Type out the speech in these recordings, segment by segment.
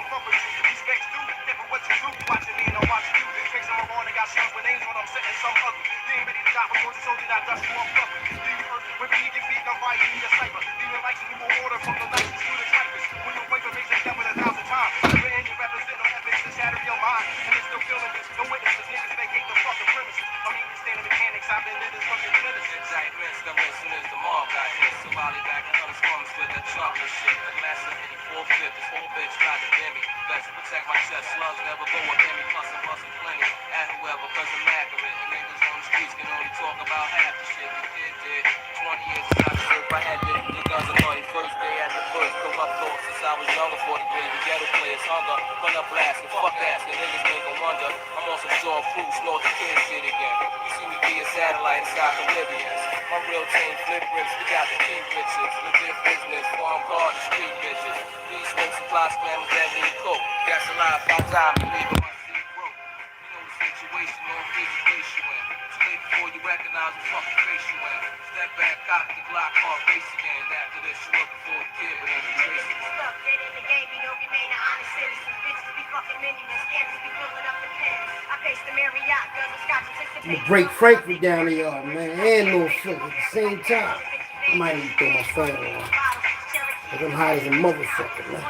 fuck with you. These fakes do, different what you do. Watching me and I'm watching you. Case I'm on, I got shells with names when I'm setting some ugly. You ain't ready to die for yours, so did I dust you off public. Leave earth, when we get beat, I'm fighting in your cipher. Leaving like you will order from the nicest to the typist. When you wake up, they say that with 1,000 times. Never end, you represent no evidence to shatter your mind. And they're still feeling this. No witnesses, niggas, they hate the fucking premises. I'm even standing mechanics, I've been in this fucking business. Excitement, the listen is the mob got hit. So volley back and other slums with that chocolate shit. The glass of any 4/5, this whole bitch tried to bend me. Best to protect my chest, slugs never go up in me. Plus I'm busting plenty at whoever, cause I'm accurate. And niggas on the streets can only talk about half the shit the kid did. 20 years since I served, I had been the guns on my first day at the first. Corrupt thoughts since I was younger, 40 grade. The ghetto players hunger, run up blasting, fuck asking. Niggas make them wonder. I'm on some jaw proof, snort the kid shit again. You see me be a satellite inside the Libyans. My real team flip rips, we got the king bitches. Legit business, farm guard, the street bitches. These smoke supply spammers that need coke. That's a lie about time, believe in my seat broke. You know the situation, on face you in. Too late before you recognize the fucking face you in. Step back, cock the Glock, car race again. After this, you looking for a kid with any traces. Stuck dead in the game, we don't remain an honest citizen. Bitches be fucking minions, scammers be filling up the pen. I pace the Marriott, girls with scotch and I'm gonna break Frankfurt down to y'all, man, and North Philly at the same time. I might even throw my phone on. Cause I'm hot as a motherfucker, man.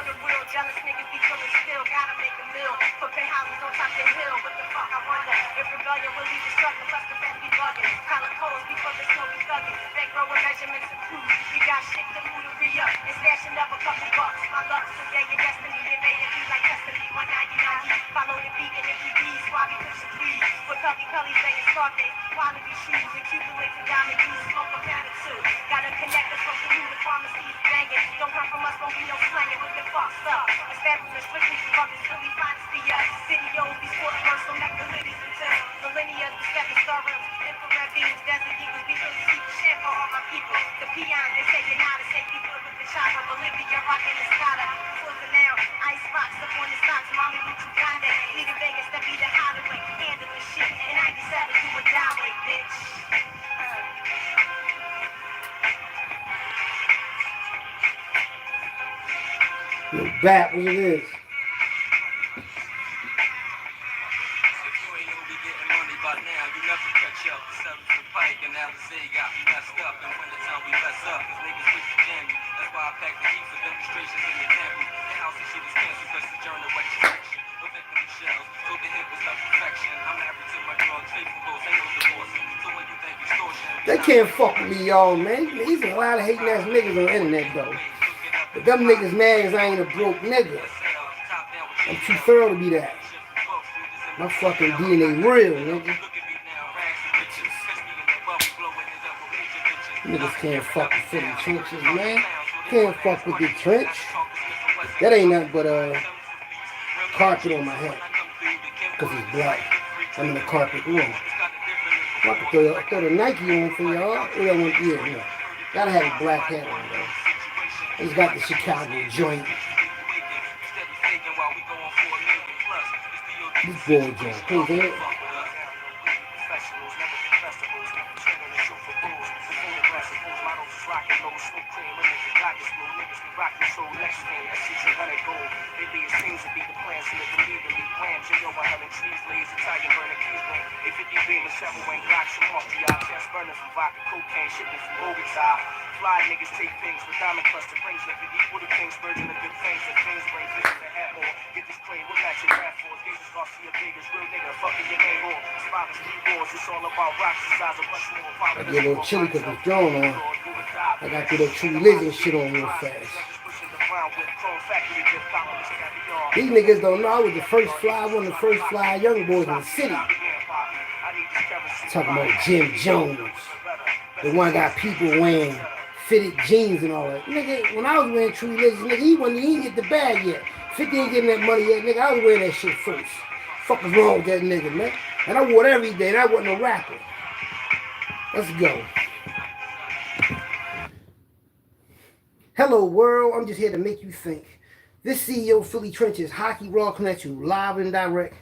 Got a connector from the pharmacies banging. Don't come from us, won't be no slanging with the fucked up. Establishment strictly from this really fancy. Videos, these sports verse, so make the ladies in town. Millennia, the stepping star rims, infrared beams, desert eagles, we really keep the shit for all my people. The peons, they say you're not a safety foot with the chopper. Bolivia, rocking the Scada. Flipping now, ice rocks up on the stocks, mommy, we too grande. Lead in Vegas, that be the hideaway. Handle the shit. In 97, you would die, wait, bitch. Look back what it is. They can't fuck with me, y'all, man. These are a lot of hating ass niggas on the internet, though. But them niggas mad as I ain't a broke nigga. I'm too thorough to be that. My fucking DNA real, nigga. Niggas can't fuck with Philly trenches, man. Can't fuck with the trench. That ain't nothing but a carpet on my head. Because it's black. I'm in a carpet room. I can throw the Nike on for y'all. Yeah. Gotta have a black hat on, though. He's got the Chicago joint. This boy joint. Please, ain't it? Fly niggas take things with diamond cluster rings that could equal the king's virgin of good things and things bring vision to have more. Get this claim, what match your rap for? Jesus Garcia Vegas, real nigga, fucking your name on. Spotted three wars, it's all about rocks the size of Rushmore. I get a little chilly because it's drawn on. I got to do that true religion shit on real fast. These niggas don't know I was the first fly, one of the first fly young boys in the city. Talking about Jim Jones. The one got people wearing fitted jeans and all that. Nigga, when I was wearing true religion, nigga, he didn't get the bag yet. 50 ain't getting that money yet, nigga. I was wearing that shit first. Fuck is wrong with that nigga, man? And I wore it every day, and I wasn't a rapper. Let's go. Hello, world. I'm just here to make you think. This CEO Philly Trenches Hockey Raw coming at you live and direct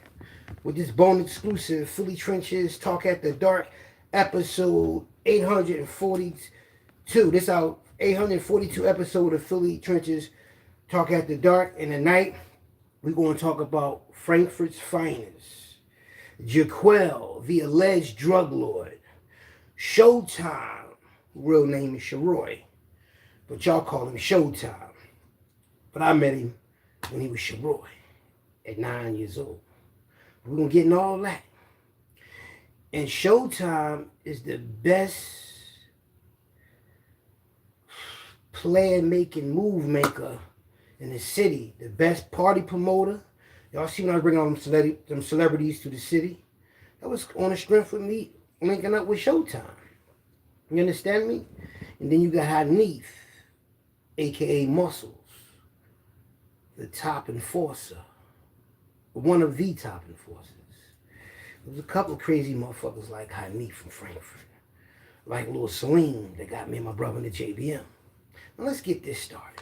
with this bone exclusive Philly Trenches Talk at the Dark episode 842. This our 842 episode of Philly Trenches Talk at the Dark in the night. We're going to talk about Frankfurt's finest, Jauel, the alleged drug lord, Showtime, real name is Sharoy, but y'all call him Showtime. But I met him when he was Sharoy at 9 years old. We're going to get in all that. And Showtime is the best player making move maker in the city, the best party promoter. Y'all see when I bring all them celebrities to the city? That was on the strength of me linking up with Showtime. You understand me? And then you got Hanif, aka Muscles, the top enforcer, one of the top enforcers. There's a couple of crazy motherfuckers like Hanif from Frankfurt, like Lil Salim that got me and my brother in the JBM. Now let's get this started.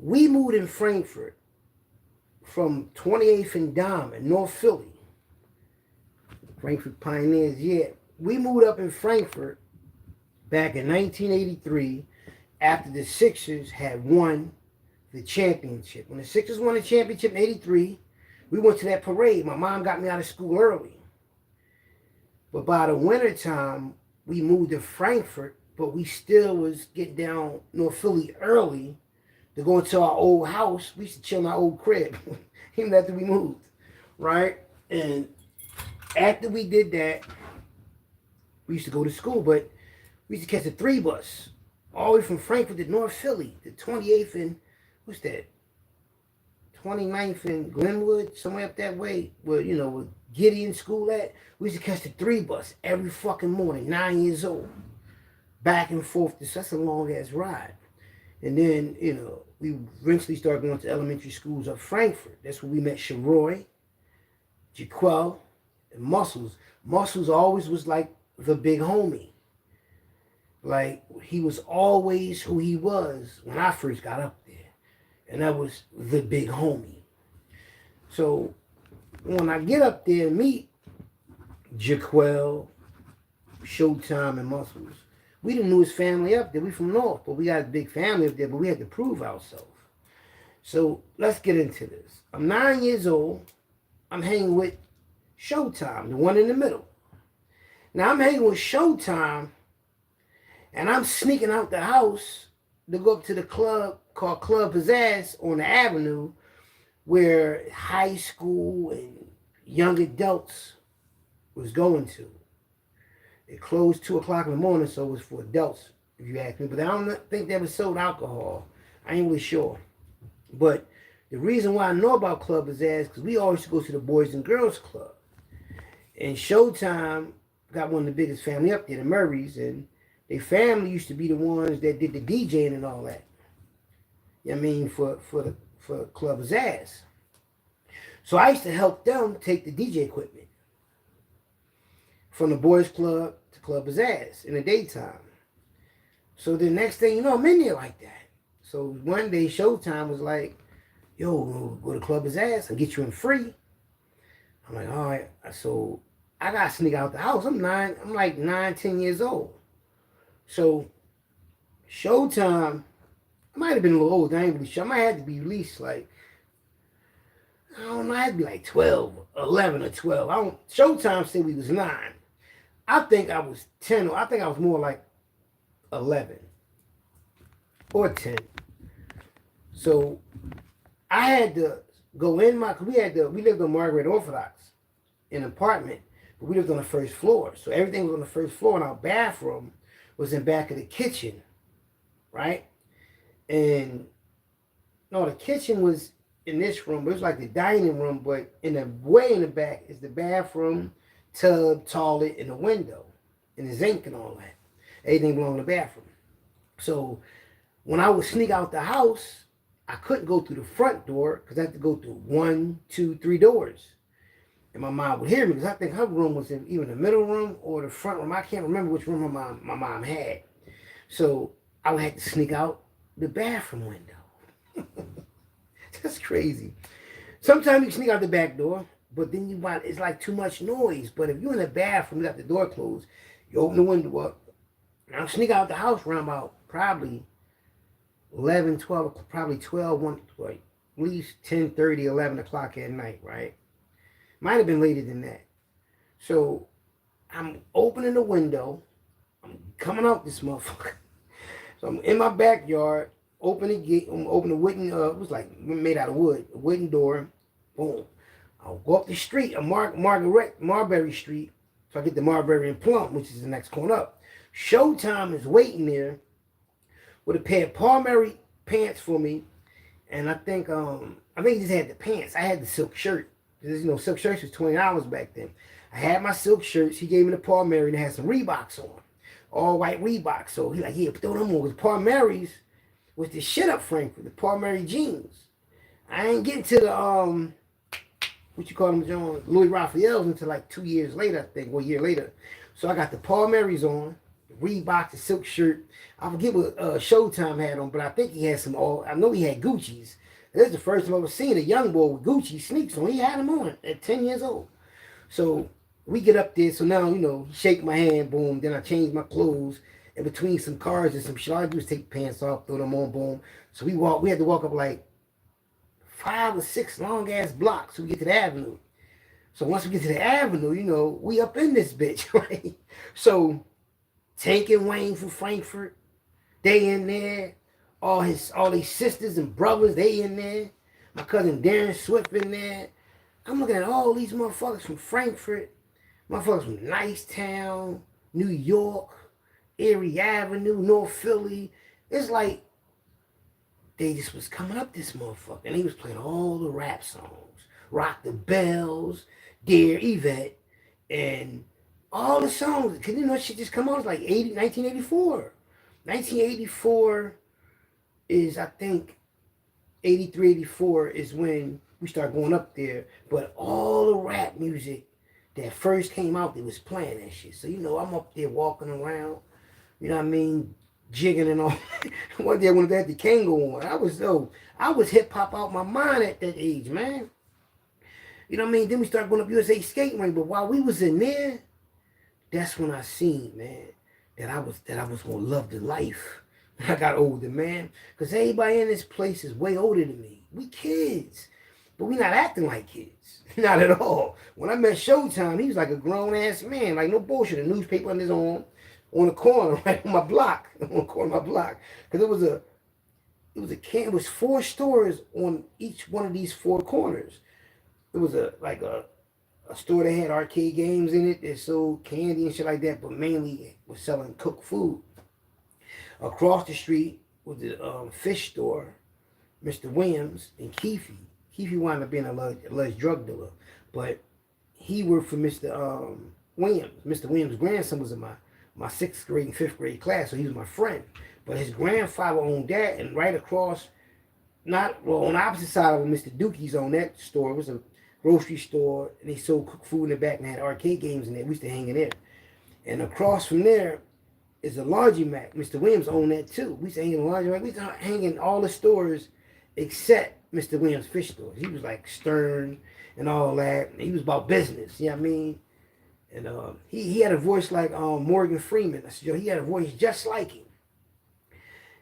We moved in Frankfurt from 28th and Dime in North Philly. Frankfurt Pioneers, yeah. We moved up in Frankfurt back in 1983 after the Sixers had won the championship. When the Sixers won the championship in 83, we went to that parade. My mom got me out of school early. But by the winter time, we moved to Frankfurt, but we still was getting down North Philly early to go into our old house. We used to chill in our old crib, even after we moved, right? And after we did that, we used to go to school, but we used to catch a 3 bus all the way from Frankfurt to North Philly, the 28th and, what's that? 29th and Glenwood, somewhere up that way, where, you know, where Gideon School at. We used to catch the 3 bus every fucking morning, 9 years old. Back and forth. That's a long ass ride. And then, you know, we eventually started going to elementary schools up Frankfurt. That's where we met Sharoy, Jauel, and Muscles. Muscles always was like the big homie. Like, he was always who he was when I first got up there. And that was the big homie. So, when I get up there and meet Jauel, Showtime, and Muscles, we the newest family up there. We from North, but we got a big family up there, but we had to prove ourselves. So, let's get into this. I'm 9 years old. I'm hanging with Showtime, the one in the middle. Now, I'm hanging with Showtime, and I'm sneaking out the house to go up to the club called Club Pizzazz on the avenue, where high school and young adults was going to. It closed 2 o'clock in the morning, so it was for adults, if you ask me. But I don't think they ever sold alcohol. I ain't really sure. But the reason why I know about Club Pizzazz, because we always go to the Boys and Girls Club. And Showtime got one of the biggest family up there, the Murrays, and their family used to be the ones that did the DJing and all that. You know what I mean? For Club Pizzazz. So I used to help them take the DJ equipment from the Boys Club to Club Pizzazz in the daytime. So the next thing you know, I'm in there like that. So one day Showtime was like, yo, we'll go to Club Pizzazz and get you in free. I'm like, all right. So I got to sneak out the house. I'm like 9, 10 years old. So Showtime, I might have been a little old. I ain't really sure. I might have to be at least like, I don't know, I had to be like 12, 11 or 12. Showtime said we was 9. I think I was 10, or I think I was more like 11 or 10. So I had to go in we lived on Margaret Orthodox in an apartment, but we lived on the first floor. So everything was on the first floor, and our bathroom was in back of the kitchen, right? And no, the kitchen was in this room, but it was like the dining room, but in the way in the back is the bathroom, tub, toilet, and the window, and the zinc and all that. Everything belonged in the bathroom. So when I would sneak out the house, I couldn't go through the front door because I had to go through 1, 2, 3 doors. And my mom would hear me because I think her room was in either the middle room or the front room. I can't remember which room my mom had. So I would have to sneak out the bathroom window. That's crazy. Sometimes you sneak out the back door, but then it's like too much noise. But if you're in the bathroom, you got the door closed, you open the window up, and I'll sneak out the house around about probably 11, 12, probably 12, 1 at least 10:30, 11 o'clock at night, right? Might have been later than that. So I'm opening the window. I'm coming out this motherfucker. So I'm in my backyard, open the gate, open the wooden, it was like made out of wood, a wooden door. Boom. I'll go up the street, Marbury Street. So I get to Marbury and Plum, which is the next corner up. Showtime is waiting there with a pair of Palmieri pants for me. And I think he just had the pants. I had the silk shirt. Because, silk shirts was $20 back then. I had my silk shirts. He gave me the Palmieri and it had some Reeboks on. All white Reeboks. So he like, yeah, throw them on. Because Palmieri's was the shit up Frankfurt. The Palmieri jeans. I ain't getting to the, what you call them, John? Louis Raphael's until like 2 years later, I think. 1 year later. So I got the Palmieri's on. The Reeboks, the silk shirt. I forget what Showtime had on, but I think he had some I know he had Gucci's. This is the first time I've ever seen a young boy with Gucci sneaks on. He had them on at 10 years old. So we get up there. So now, he shake my hand, boom. Then I change my clothes. In between some cars and some shit, all I do is take the pants off, throw them on, boom. So we had to walk up like 5 or 6 long ass blocks so we get to the avenue. So once we get to the avenue, we up in this bitch, right? So Tank and Wayne from Frankfurt, they in there. All these sisters and brothers, they in there. My cousin Darren Swift in there. I'm looking at all these motherfuckers from Frankfurt, motherfuckers from Nicetown, New York, Erie Avenue, North Philly. It's like they just was coming up this motherfucker. And he was playing all the rap songs. Rock the Bells, Dear Yvette, and all the songs. Because shit just come out. It's like 1984. 1984 is, I think, 83, 84 is when we start going up there. But all the rap music that first came out, they was playing that shit. So, I'm up there walking around, jigging and all. One day I went to the Kango on. I was hip-hop out my mind at that age, man. Then we started going up USA Skating Ring. But while we was in there, that's when I seen, man, that I was going to love the life. I got older, man. Because everybody in this place is way older than me. We kids. But we not acting like kids. Not at all. When I met Showtime, he was like a grown-ass man. Like, no bullshit. A newspaper on his arm. On the corner, right on my block. On the corner of my block. Because it was 4 stores on each one of these 4 corners. It was a store that had arcade games in it. That sold candy and shit like that. But mainly was selling cooked food. Across the street was the fish store, Mr. Williams and Keefe. Keefe wound up being a alleged drug dealer, but he worked for Mr. Williams. Mr. Williams' grandson was in my 6th grade and 5th grade class, so he was my friend. But his grandfather owned that, and right across, on the opposite side of him, Mr. Dookie's owned that store. It was a grocery store, and they sold cooked food in the back and had arcade games in there. We used to hang in there. And across from there is a laundromat. Mr. Williams owned that too. We used to hang in the laundromat. We used to hang in all the stores except Mr. Williams' fish stores. He was like stern and all that. He was about business, you know what I mean? And he had a voice like Morgan Freeman. I said, he had a voice just like him.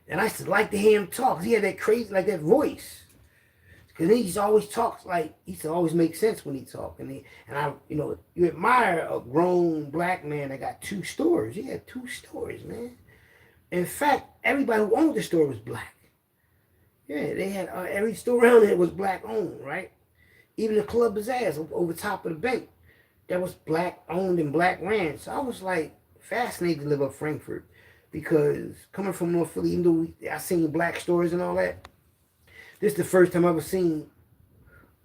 And I used to like to hear him talk. He had that crazy, like that voice. Because he used to always talk he used to always make sense when he talked. And you admire a grown black man that got 2 stores. He had 2 stores, man. In fact, everybody who owned the store was black. Yeah, they had, every store around there was black owned, right? Even the Club Bazaars over top of the bank, that was black owned and black ran. So I was like fascinated to live up Frankfurt. Because coming from North Philly, even though I seen black stores and all that, this is the first time I ever seen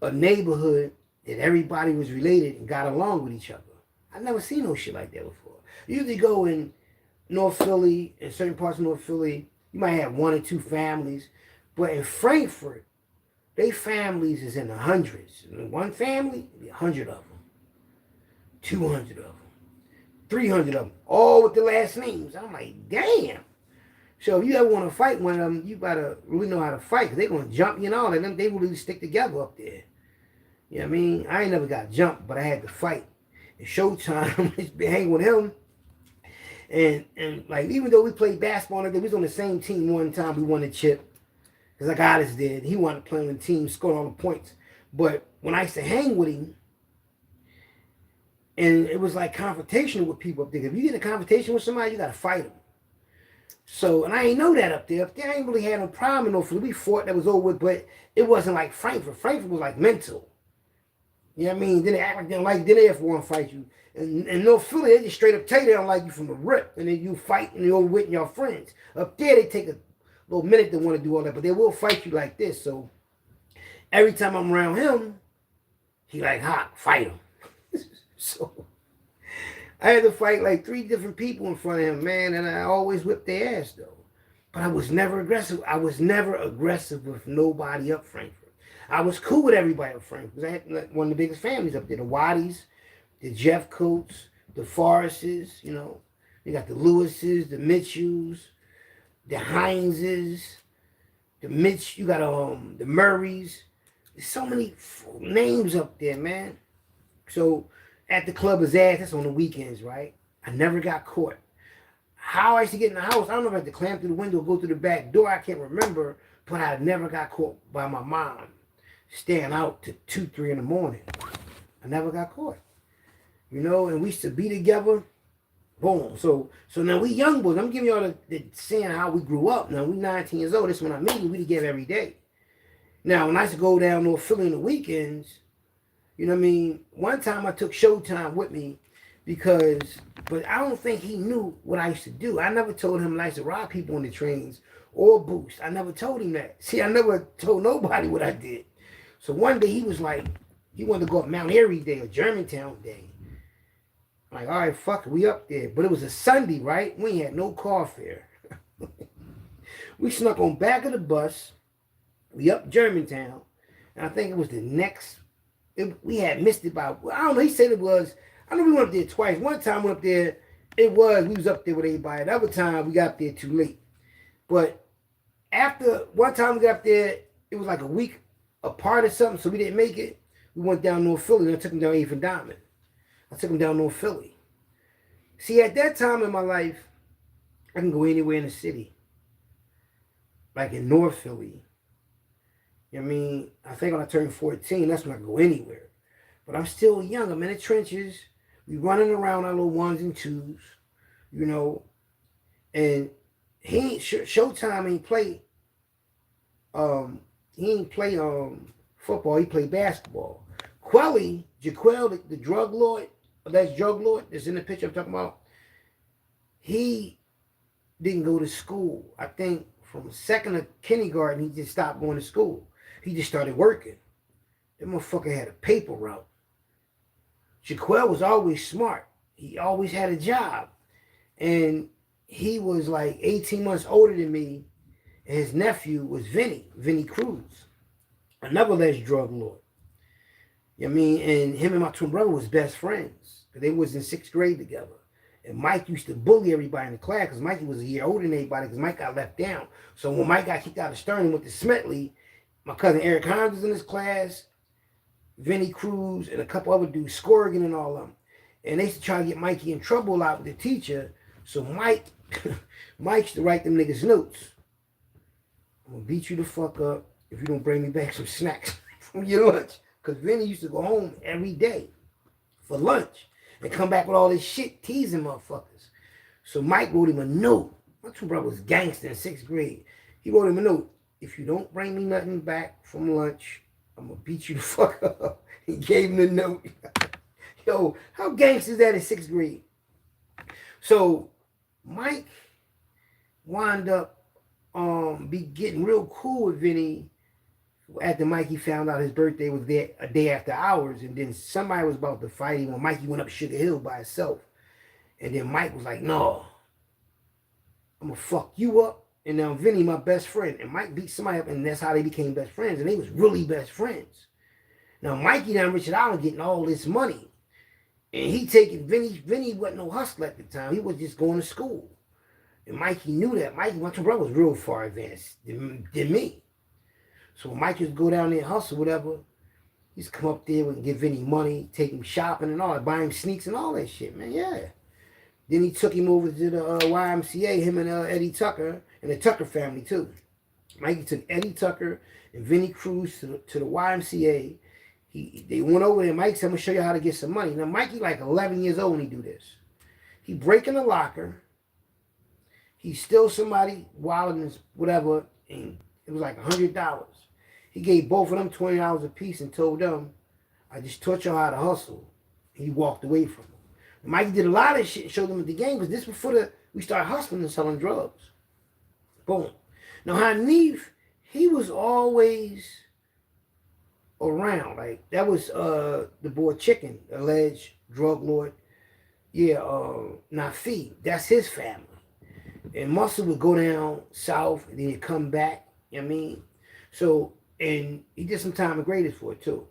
a neighborhood that everybody was related and got along with each other. I never seen no shit like that before. You usually go in North Philly, in certain parts of North Philly, you might have 1 or 2 families. But in Frankfurt, they families is in the hundreds. In one family, 100 of them. 200 of them. 300 of them. All with the last names. I'm like, damn. So if you ever want to fight one of them, you gotta really know how to fight, because they're going to jump you and all, and them, they really stick together up there. You know what I mean? I ain't never got jumped, but I had to fight. In Showtime, I been hanging with him. And like, even though we played basketball, we was on the same team one time, we won a chip. Because like Otis did. He wanted to play on the team, scoring all the points. But when I used to hang with him, and it was like confrontational with people up there. If you get in a confrontation with somebody, you got to fight them. So, and I ain't know that up there. Up there, I ain't really had no problem in no Philly. We fought, that was over with, but it wasn't like Frankfurt. Frankfurt was like mental. You know what I mean? Then they act like they don't like, then they have to want to fight you. And no Philly, they just straight up tell you they don't like you from the rip. And then you fight and you're over with your friends. Up there, they take a little minute to want to do all that, but they will fight you like this. So, every time I'm around him, he like, hot, fight him. So, I had to fight like 3 different people in front of him, man, and I always whipped their ass, though. But I was never aggressive. I was never aggressive with nobody up Frankfurt. I was cool with everybody up Frankfurt. I had one of the biggest families up there, the Waddies, the Jeff Coates, the Forrests, you know. You got the Lewises, the Mitchells, the Hineses, you got the Murrays. There's so many names up there, man. So, at the club is ass, that's on the weekends, right? I never got caught. How I used to get in the house, I don't know if I had to climb through the window or go through the back door, I can't remember, but I never got caught by my mom staying out to 2, 3 in the morning. I never got caught. You know, and we used to be together. Boom. So now we young boys. I'm giving y'all the saying how we grew up. Now we 19 years old. This is when I meet you. We together every day. Now, when I used to go down North Philly on the weekends, you know what I mean? One time I took Showtime with me but I don't think he knew what I used to do. I never told him I used to rob people on the trains or boost. I never told him that. See, I never told nobody what I did. So one day he was like, he wanted to go up Mount Airy Day or Germantown Day. I'm like, all right, fuck it, we up there. But it was a Sunday, right? We ain't had no car fare. We snuck on back of the bus. We up Germantown. And I think it was the next, we had missed it by, I don't know, he said it was, I know we went up there twice. One time we went up there, we was up there with everybody. The other time we got up there too late. But after, one time we got up there, it was like a week apart or something, so we didn't make it. We went down North Philly, and I took him down 8th and Diamond. I took him down North Philly. See, at that time in my life, I can go anywhere in the city. Like in North Philly. You know what I mean? I think when I turned 14, that's when I can go anywhere. But I'm still young. I'm in the trenches. We running around our little 1s and 2s, you know. And he ain't, Showtime ain't play, football. He played basketball. Jauel, the drug lord, that's Druglord, that's in the picture I'm talking about, he didn't go to school. I think from 2nd of kindergarten, he just stopped going to school. He just started working. That motherfucker had a paper route. Jauel was always smart. He always had a job. And he was like 18 months older than me. And his nephew was Vinny Cruz, another alleged drug lord. You know what I mean? And him and my twin brother was best friends. They was in 6th grade together. And Mike used to bully everybody in the class because Mikey was a year older than everybody because Mike got left down. So when Mike got kicked out of Stern and went to Smedley, my cousin Eric Hines was in his class, Vinny Cruz, and a couple other dudes, Scorrigan and all of them. And they used to try to get Mikey in trouble a lot with the teacher. So Mike used to write them niggas notes. I'm going to beat you the fuck up if you don't bring me back some snacks from your lunch. Because Vinny used to go home every day for lunch and come back with all this shit teasing motherfuckers. So Mike wrote him a note. My twin brother was gangster in 6th grade. He wrote him a note. If you don't bring me nothing back from lunch, I'm going to beat you the fuck up. He gave him the note. Yo, how gangster is that in 6th grade? So Mike wound up be getting real cool with Vinny after Mikey found out his birthday was there a day after ours, and then somebody was about to fight him when Mikey went up Sugar Hill by himself. And then Mike was like, no, I'm going to fuck you up. And now Vinny, my best friend, and Mike beat somebody up, and that's how they became best friends, and they was really best friends. Now Mikey down Richard Island getting all this money, and he taking Vinny wasn't no hustler at the time. He was just going to school. And Mikey knew that. Mikey, my twin brother, was real far advanced than me. So when Mike used to go down there and hustle, whatever, he used to come up there and give Vinny money, take him shopping and all that, buy him sneaks and all that shit, man, yeah. Then he took him over to the YMCA, him and Eddie Tucker, and the Tucker family too. Mikey took Eddie Tucker and Vinny Cruz to the YMCA. They went over there. Mike said, I'm going to show you how to get some money. Now, Mikey like 11 years old when he do this. He break in the locker. He steals somebody wallet and whatever, and it was like $100. He gave both of them $20 a piece and told them, I just taught y'all how to hustle. He walked away from them. Mikey did a lot of shit and showed them at the game, because this before we started hustling and selling drugs. Boom. Now, Hanif, he was always around. Like, that was the boy Chicken, alleged drug lord. Yeah, Nafi. That's his family. And Muscle would go down south and then he'd come back. You know what I mean? So, and he did some time in Graders for it too.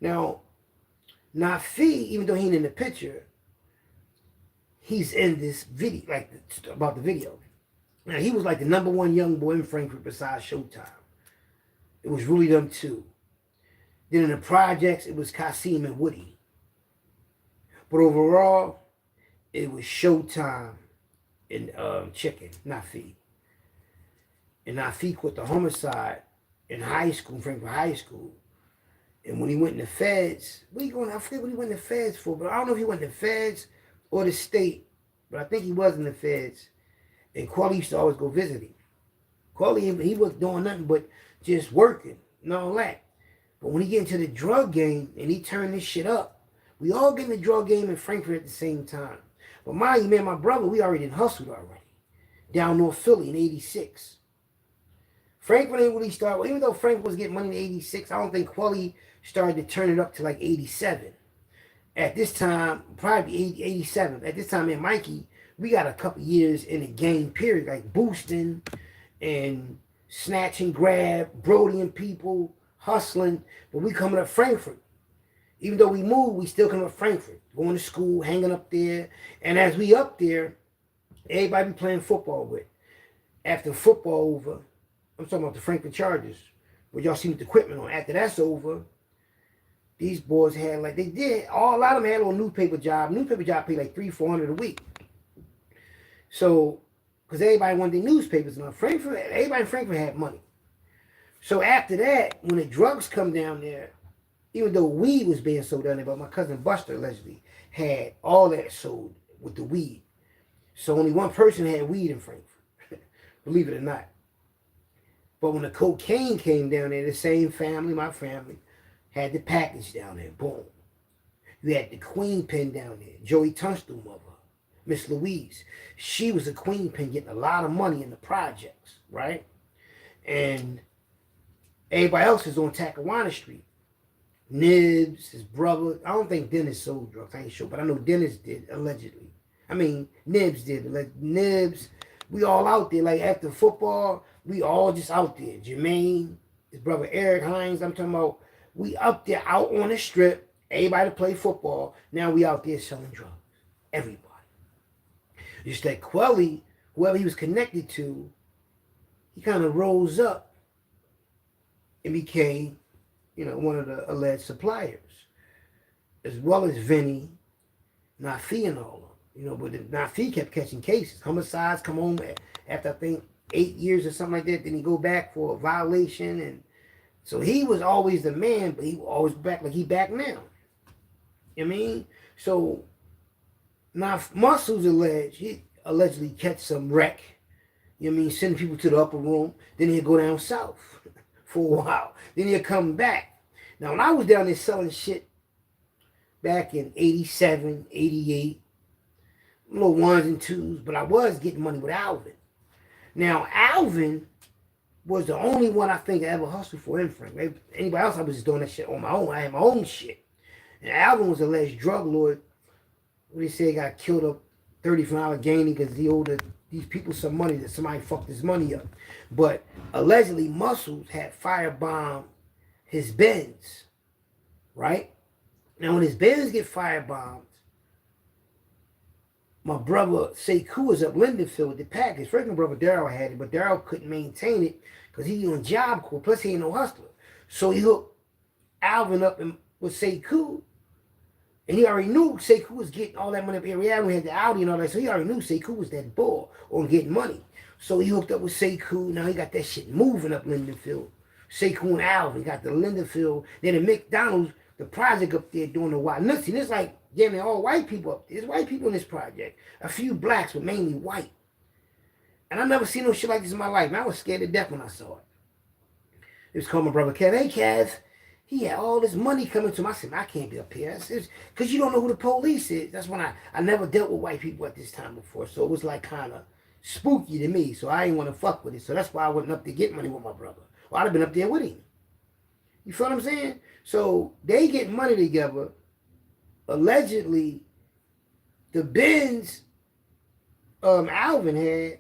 Now, Nafi, even though he ain't in the picture, he's in this video, like about the video. Now, he was like the #1 young boy in Frankfurt besides Showtime. It was really them two. Then in the projects, it was Kasim and Woody. But overall, it was Showtime and Chicken, Nafi. And Nafi quit the homicide in high school, Frankfurt High School. And when he went in the feds, I forget what he went in the feds for, but I don't know if he went in the feds or the state, but I think he was in the feds. And Quali used to always go visit him. Quali, he wasn't doing nothing but just working and all that. But when he get into the drug game and he turned this shit up, we all get in the drug game in Frankfurt at the same time. But me and my brother, we already hustled already. Down North Philly in 86. Frankfurt ain't really started, even though Frankfurt was getting money in 86, I don't think Quali started to turn it up to like 87. At this time, probably 87. At this time, me and Mikey, we got a couple years in the game period, like boosting and snatch and grab, brodying people, hustling. But we coming up Frankfurt. Even though we moved, we still come up Frankfurt, going to school, hanging up there. And as we up there, everybody be playing football with. After football over, I'm talking about the Frankfurt Chargers, where y'all see with the equipment on. After that's over, these boys had like, they did, a lot of them had a little newspaper job. Newspaper job paid like $300-400 a week. So, because everybody wanted their newspapers. Now, Frankfurt, everybody in Frankfurt had money. So after that, when the drugs come down there, even though weed was being sold down there, but my cousin Buster allegedly had all that sold with the weed. So only one person had weed in Frankfurt, believe it or not. But when the cocaine came down there, the same family, my family, had the package down there. Boom. You had the queen pin down there, Joey Tunstall mother, Miss Louise. She was a queen pin getting a lot of money in the projects, right? And everybody else is on Tackawana Street. Nibs, his brother. I don't think Dennis sold drugs. I ain't sure, but I know Dennis did, allegedly. I mean, Nibs did. Nibs, we all out there. Like, after football, we all just out there. Jermaine, his brother Eric Hines, I'm talking about, we up there out on the strip. Everybody play football. Now we out there selling drugs. Everybody. Just that Quelly, whoever he was connected to, he kind of rose up and became, one of the alleged suppliers, as well as Vinny, Nafi, and all of them. But Nafi kept catching cases. Homicides come home after, I think, 8 years or something like that. Then he go back for a violation. And so he was always the man, but he was always back like he back now. You know what I mean? So now Muscle's he allegedly catch some wreck. You know what I mean? Sending people to the upper room. Then he'll go down south for a while. Then he'll come back. Now, when I was down there selling shit back in 87, 88, little ones and twos, but I was getting money with Alvin. Now, Alvin was the only one I think I ever hustled for in Frank. Anybody else, I was just doing that shit on my own. I had my own shit. And Alvin was alleged drug lord. They say he got killed up 30 from Allegheny because he owed these people some money that somebody fucked his money up. But allegedly, Muscles had firebombed his Benz, right? Now, when his Benz get firebombed, my brother Sekou was up Lindenfield with the package. First, my brother Daryl had it, but Daryl couldn't maintain it because he on Job Corps, plus he ain't no hustler. So he hooked Alvin up with Sekou, and he already knew Sekou was getting all that money up here. We had the Audi and all that, so he already knew Sekou was that bull on getting money. So he hooked up with Sekou. Now he got that shit moving up Lindenfield. Sekou and Alvin got the Lindenfield. Then the McDonald's, the project up there doing the wild. Listen, there's like, damn near all white people up there. There's white people in this project. A few blacks, but mainly white. And I never seen no shit like this in my life. Man, I was scared to death when I saw it. It was called my brother Kev. Hey, Kev. He had all this money coming to him. I said, I can't be up here. Because you don't know who the police is. That's when I never dealt with white people at this time before. So it was like kind of spooky to me. So I didn't want to fuck with it. So that's why I wasn't up there getting money with my brother. Well, I'd have been up there with him. You feel what I'm saying? So they get money together. Allegedly, the Benz Alvin had,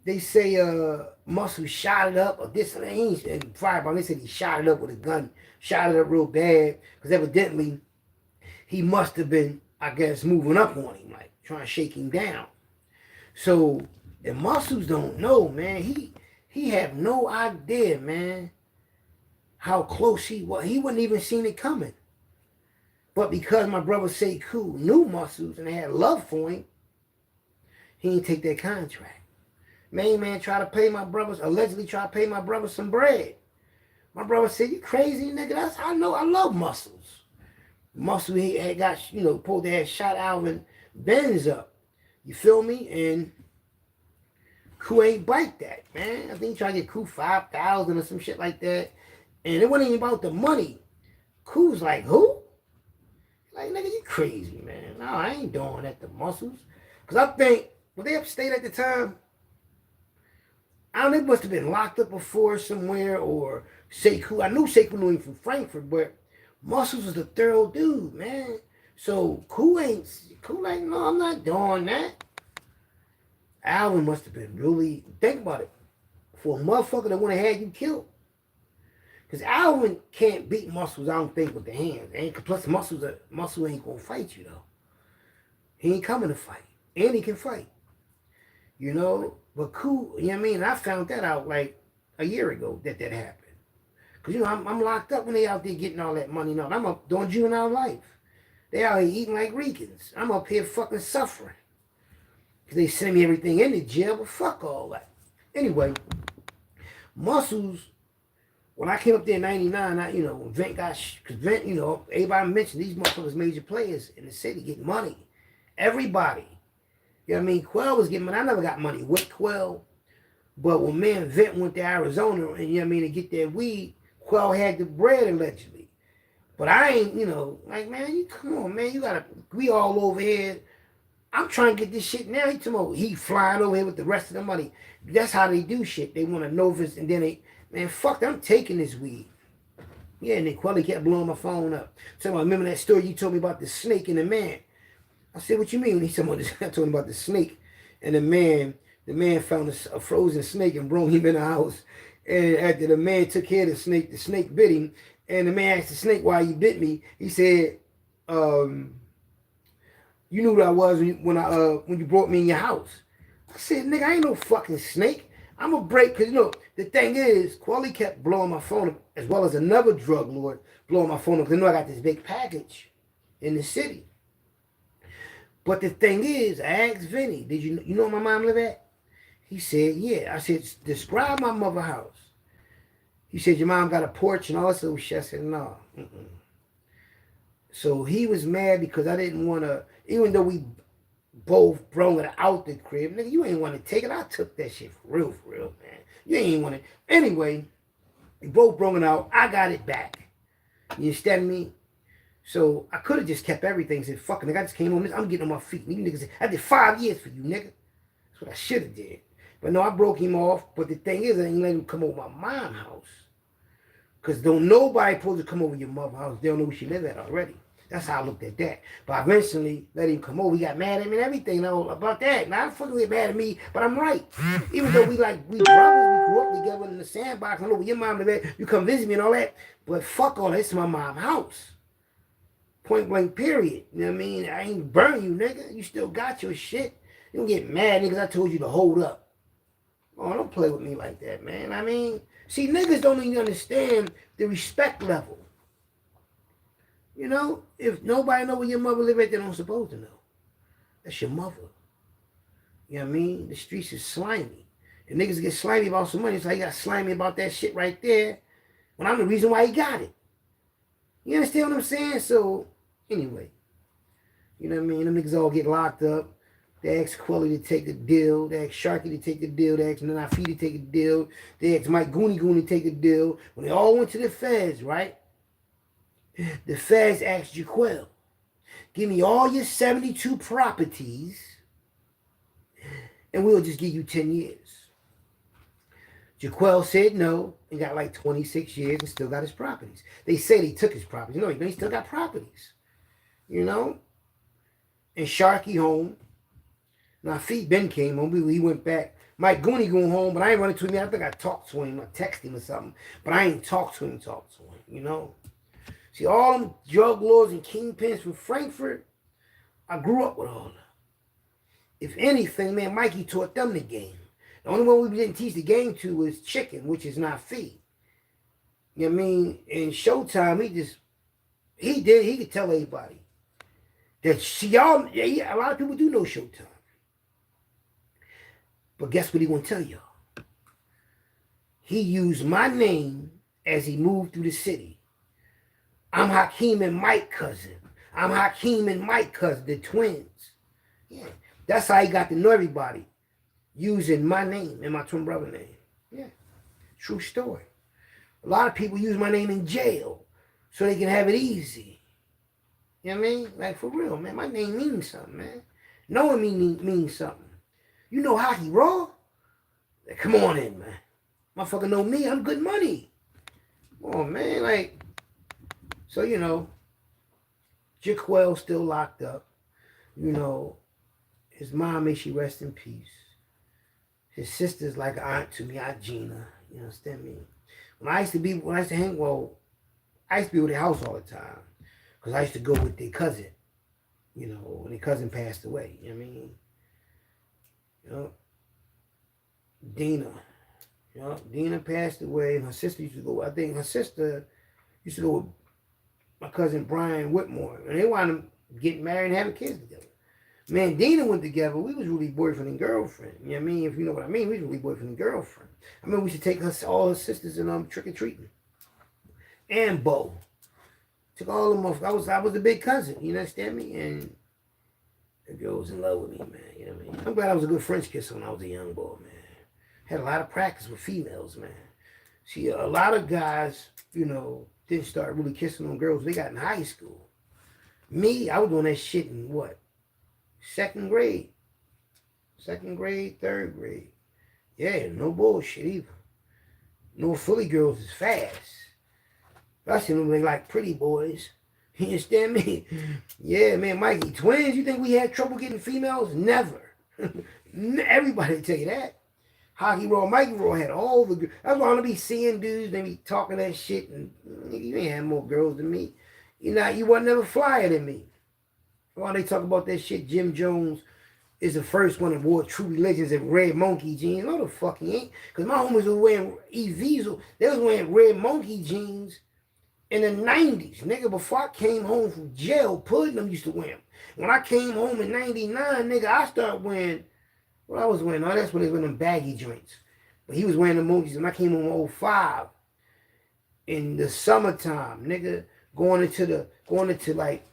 they say Muscle shot it up or this and that. And Fireball, they said he shot it up with a gun, shot it up real bad, because evidently he must have been, I guess, moving up on him, like trying to shake him down. So the Muscles don't know, man. He have no idea, man, how close he was. He wouldn't even seen it coming. But because my brother Sekou knew Muscles and they had love for him, he didn't take that contract. Main man tried to pay my brothers, allegedly tried to pay my brother some bread. My brother said, you crazy, nigga? I know, I love Muscles. Muscle, he had got, pulled that shot Alvin Benz up. You feel me? And Koo ain't bite that, man. I think he tried to get Koo 5,000 or some shit like that. And it wasn't even about the money. Koo's like, who? Like, nigga, you crazy, man. No, I ain't doing that to Muscles. Because I think, were they upstate at the time? I don't know, they must have been locked up before somewhere, or Sekou. I knew Sekou knew him from Frankfurt, but Muscles was a thorough dude, man. So Koo like, no, I'm not doing that. Alvin must have been really, think about it, for a motherfucker that would have had you killed. Because Alvin can't beat Muscles, I don't think, with the hands. Plus, Muscle ain't going to fight you, though. He ain't coming to fight. And he can fight. But Koo, you know what I mean? And I found that out like a year ago that happened. Because, I'm locked up when they out there getting all that money. No, I'm up doing juvenile life. They out here eating like Ricans. I'm up here fucking suffering. Because they send me everything in the jail, but fuck all that. Anyway, Muscles, when I came up there in 99, Vent got, because Vent, everybody mentioned these motherfuckers major players in the city getting money. Everybody. You know what I mean? Quell was getting money. I never got money with Quell. But when me and Vent went to Arizona and, to get that weed, Quell had the bread allegedly. But I ain't, like, man, you come on, man. You gotta, we all over here. I'm trying to get this shit now. He flying over here with the rest of the money. That's how they do shit. They want to know this, and then man, fuck, I'm taking this weed. Yeah, and then Quelly kept blowing my phone up. So I remember that story you told me about the snake and the man. I said, what you mean? When he said, I told him about the snake. And the man found a frozen snake and brought him in the house. And after the man took care of the snake bit him. And the man asked the snake why you bit me. He said, you knew who I was when you brought me in your house. I said, nigga, I ain't no fucking snake. I'm going to break, because, the thing is, Quali kept blowing my phone up, as well as another drug lord blowing my phone up, because I got this big package in the city. But the thing is, I asked Vinny, did you know where my mom live at? He said, yeah. I said, describe my mother's house. He said, your mom got a porch and all this little shit. I said, no. So he was mad because I didn't want to, even though we both brought it out the crib, nigga, you ain't want to take it. I took that shit for real, man. You ain't want to. Anyway, we both brought it out. I got it back. You understand me? So I could have just kept everything and said, fuck it, nigga, I just came on this. I'm getting on my feet. You niggas said, I did 5 years for you, nigga. That's what I should have did. But no, I broke him off. But the thing is, I didn't let him come over my mom's house. Because don't nobody supposed to come over your mother's house. They don't know where she live at already. That's how I looked at that. But I eventually let him come over. He got mad at me and everything about that. Now, I fucking get mad at me, but I'm right. Even though we brothers, we grew up together in the sandbox. I know where your mom live at. You come visit me and all that. But fuck all that. It's my mom's house. Point blank, period. You know what I mean? I ain't burn you, nigga. You still got your shit. You don't get mad, niggas. I told you to hold up. Oh, don't play with me like that, man. I mean, see, niggas don't even understand the respect level. If nobody know where your mother live at, they don't supposed to know. That's your mother. You know what I mean? The streets is slimy. And niggas get slimy about some money. So he got slimy about that shit right there. When I'm the reason why he got it. You understand what I'm saying? So, anyway. You know what I mean? Them niggas all get locked up. They ask Quelly to take the deal. They ask Sharky to take the deal. They ask Nafi to take the deal. They ask Mike Gooney Goon to take the deal. When they all went to the feds, right? The feds asked Jaquel, give me all your 72 properties and we'll just give you 10 years. Jaquel said no and got like 26 years and still got his properties. They say they took his properties. No, he still got properties. You know? And Sharky home. Now, Feet Ben came home. He went back. Mike Gooney going home, but I ain't running to him. I think I talked to him. I texted him or something. But I ain't talked to him, you know? See, all them drug lords and kingpins from Frankfurt, I grew up with all of them. If anything, man, Mikey taught them the game. The only one we didn't teach the game to was Chicken, which is not Feet. You know what I mean? In Showtime, he could tell everybody. That y'all, a lot of people do know Showtime. But guess what he gonna tell y'all? He used my name as he moved through the city. I'm Hakeem and Mike cousin. I'm Hakeem and Mike cousin, the twins. Yeah, that's how he got to know everybody. Using my name and my twin brother name. Yeah, true story. A lot of people use my name in jail so they can have it easy. You know what I mean? Like, for real, man. My name means something, man. Knowing me means something. You know Hockey Raw? Like, come on in, man. Motherfucker know me. I'm good money. Come on, man. Like, so, you know, Jaquel still locked up. You know, his mom, may she rest in peace. His sister's like an aunt to me, Aunt Gina. You understand me? When I used to be with their house all the time. Because I used to go with their cousin, you know, when their cousin passed away. You know what I mean? You know, Dina. You know, Dina passed away, and her sister used to go. I think her sister used to go with my cousin Brian Whitmore, and they wound up getting married and having kids together. Man, Dina went together. We was really boyfriend and girlfriend. You know what I mean? If you know what I mean, we was really boyfriend and girlfriend. I mean, we should take all her sisters and trick or treating, and Bo. Took all of them off. I was the big cousin, you understand me? And the girl was in love with me, man. You know what I mean? I'm glad I was a good French kisser when I was a young boy, man. Had a lot of practice with females, man. See, a lot of guys, you know, didn't start really kissing on girls. They got in high school. Me, I was doing that shit in what? Second grade, third grade. Yeah, no bullshit either. No Philly girls is fast. I seen them like pretty boys. You understand me? Yeah, man, Mikey, twins, you think we had trouble getting females? Never. Everybody tell you that. Hockey Raw, Mikey Raw had all the girls. That's why I be seeing dudes, they be talking that shit, and you ain't had more girls than me. You wasn't never flyer than me. While they talk about that shit, Jim Jones is the first one that wore True Religions and red monkey jeans. No, the fuck he ain't. Because my homies were wearing EVs. They was wearing red monkey jeans in the 90s, nigga, before I came home from jail. Puddin' used to wear them. When I came home in 99, nigga, I started wearing, what I was wearing, oh, that's when they was wearing them baggy joints. But he was wearing the monkeys. When I came home in 05, in the summertime, nigga, going into like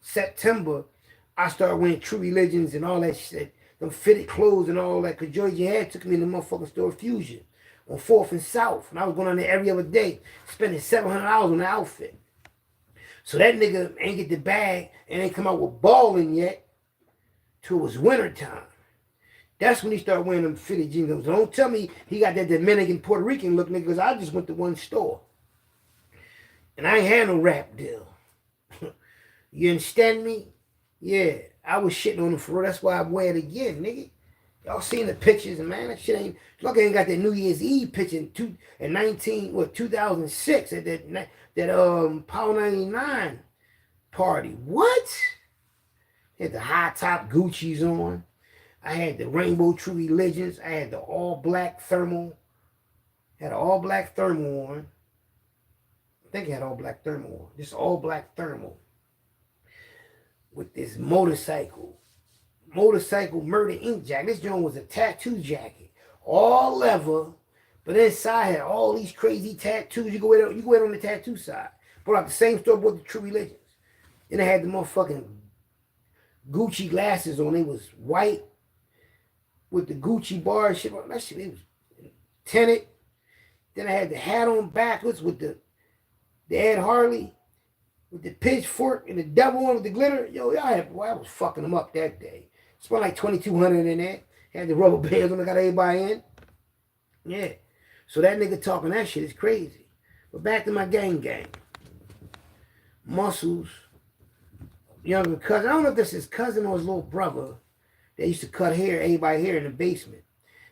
September, I started wearing True Religions and all that shit. Them fitted clothes and all that. Because Georgia had took me to the motherfucking store Fusion on 4th and South. And I was going on there every other day, spending $700 on the outfit. So that nigga ain't get the bag and ain't come out with balling yet till it was wintertime. That's when he started wearing them fitted jeans. So don't tell me he got that Dominican Puerto Rican look, nigga, because I just went to one store. And I ain't had no rap deal. You understand me? Yeah, I was shitting on him for real. That's why I wear it again, nigga. Y'all seen the pictures, and man, that shit ain't. Look, I ain't got that New Year's Eve picture in 2006 at that Power 99 party. What? Had the high top Gucci's on. I had the rainbow True Religions. I had the all black thermal. Had an all black thermal on. I think I had all black thermal on. Just all black thermal. With this motorcycle. motorcycle murder ink jacket. This joint was a tattoo jacket, all leather, but inside had all these crazy tattoos. You go in on the tattoo side. Brought out the same store bought the True Religions. And it had the motherfucking Gucci glasses on. It was white with the Gucci bar and shit. That shit, it was tinted. Then I had the hat on backwards with the Ed Harley with the pitchfork and the devil on with the glitter. Yo, I was fucking them up that day. Spent like $2,200 in there. Had the rubber bands on. I got everybody in. Yeah. So that nigga talking that shit is crazy. But back to my gang. Muscles. Younger cousin. I don't know if this is his cousin or his little brother. They used to cut hair, everybody hair in the basement.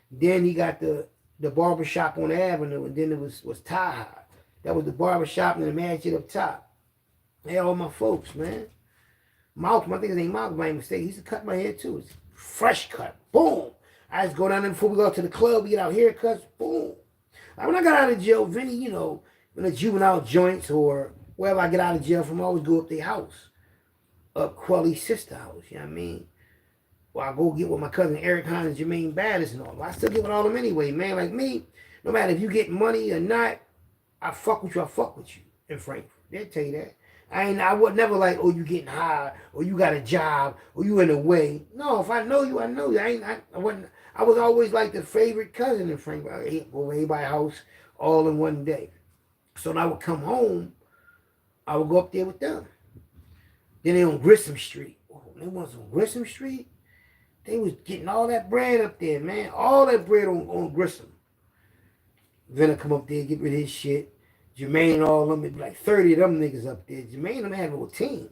Then he got the barbershop on the avenue, and then it was Taha. That was the barbershop and the man shit up top. They all my folks, man. Malcolm, I think his name Malcolm, by mistake. He used to cut my hair too. It's fresh cut. Boom. I just go down there before we go to the club, we get our haircuts. Boom. Like when I got out of jail, Vinny, you know, in the juvenile joints or wherever I get out of jail from, I always go up their house. Up Quelly's sister house, you know what I mean? Well, I go get with my cousin Eric Hines, Jermaine Baddis and all. Well, I still get with all them anyway, man. Like me, no matter if you get money or not, I fuck with you in Frankfurt. They'll tell you that. I would never like, oh, you getting high, or you got a job, or you in the way. No, if I know you, I know you. I was always like the favorite cousin in Frankfurt. I ate over everybody's house all in one day. So when I would come home, I would go up there with them. Then they on Grissom Street. Oh, they was on Grissom Street? They was getting all that bread up there, man. All that bread on Grissom. Then I come up there, get rid of his shit. Jermaine, all of them, it'd be like 30 of them niggas up there. Jermaine, them had a little team.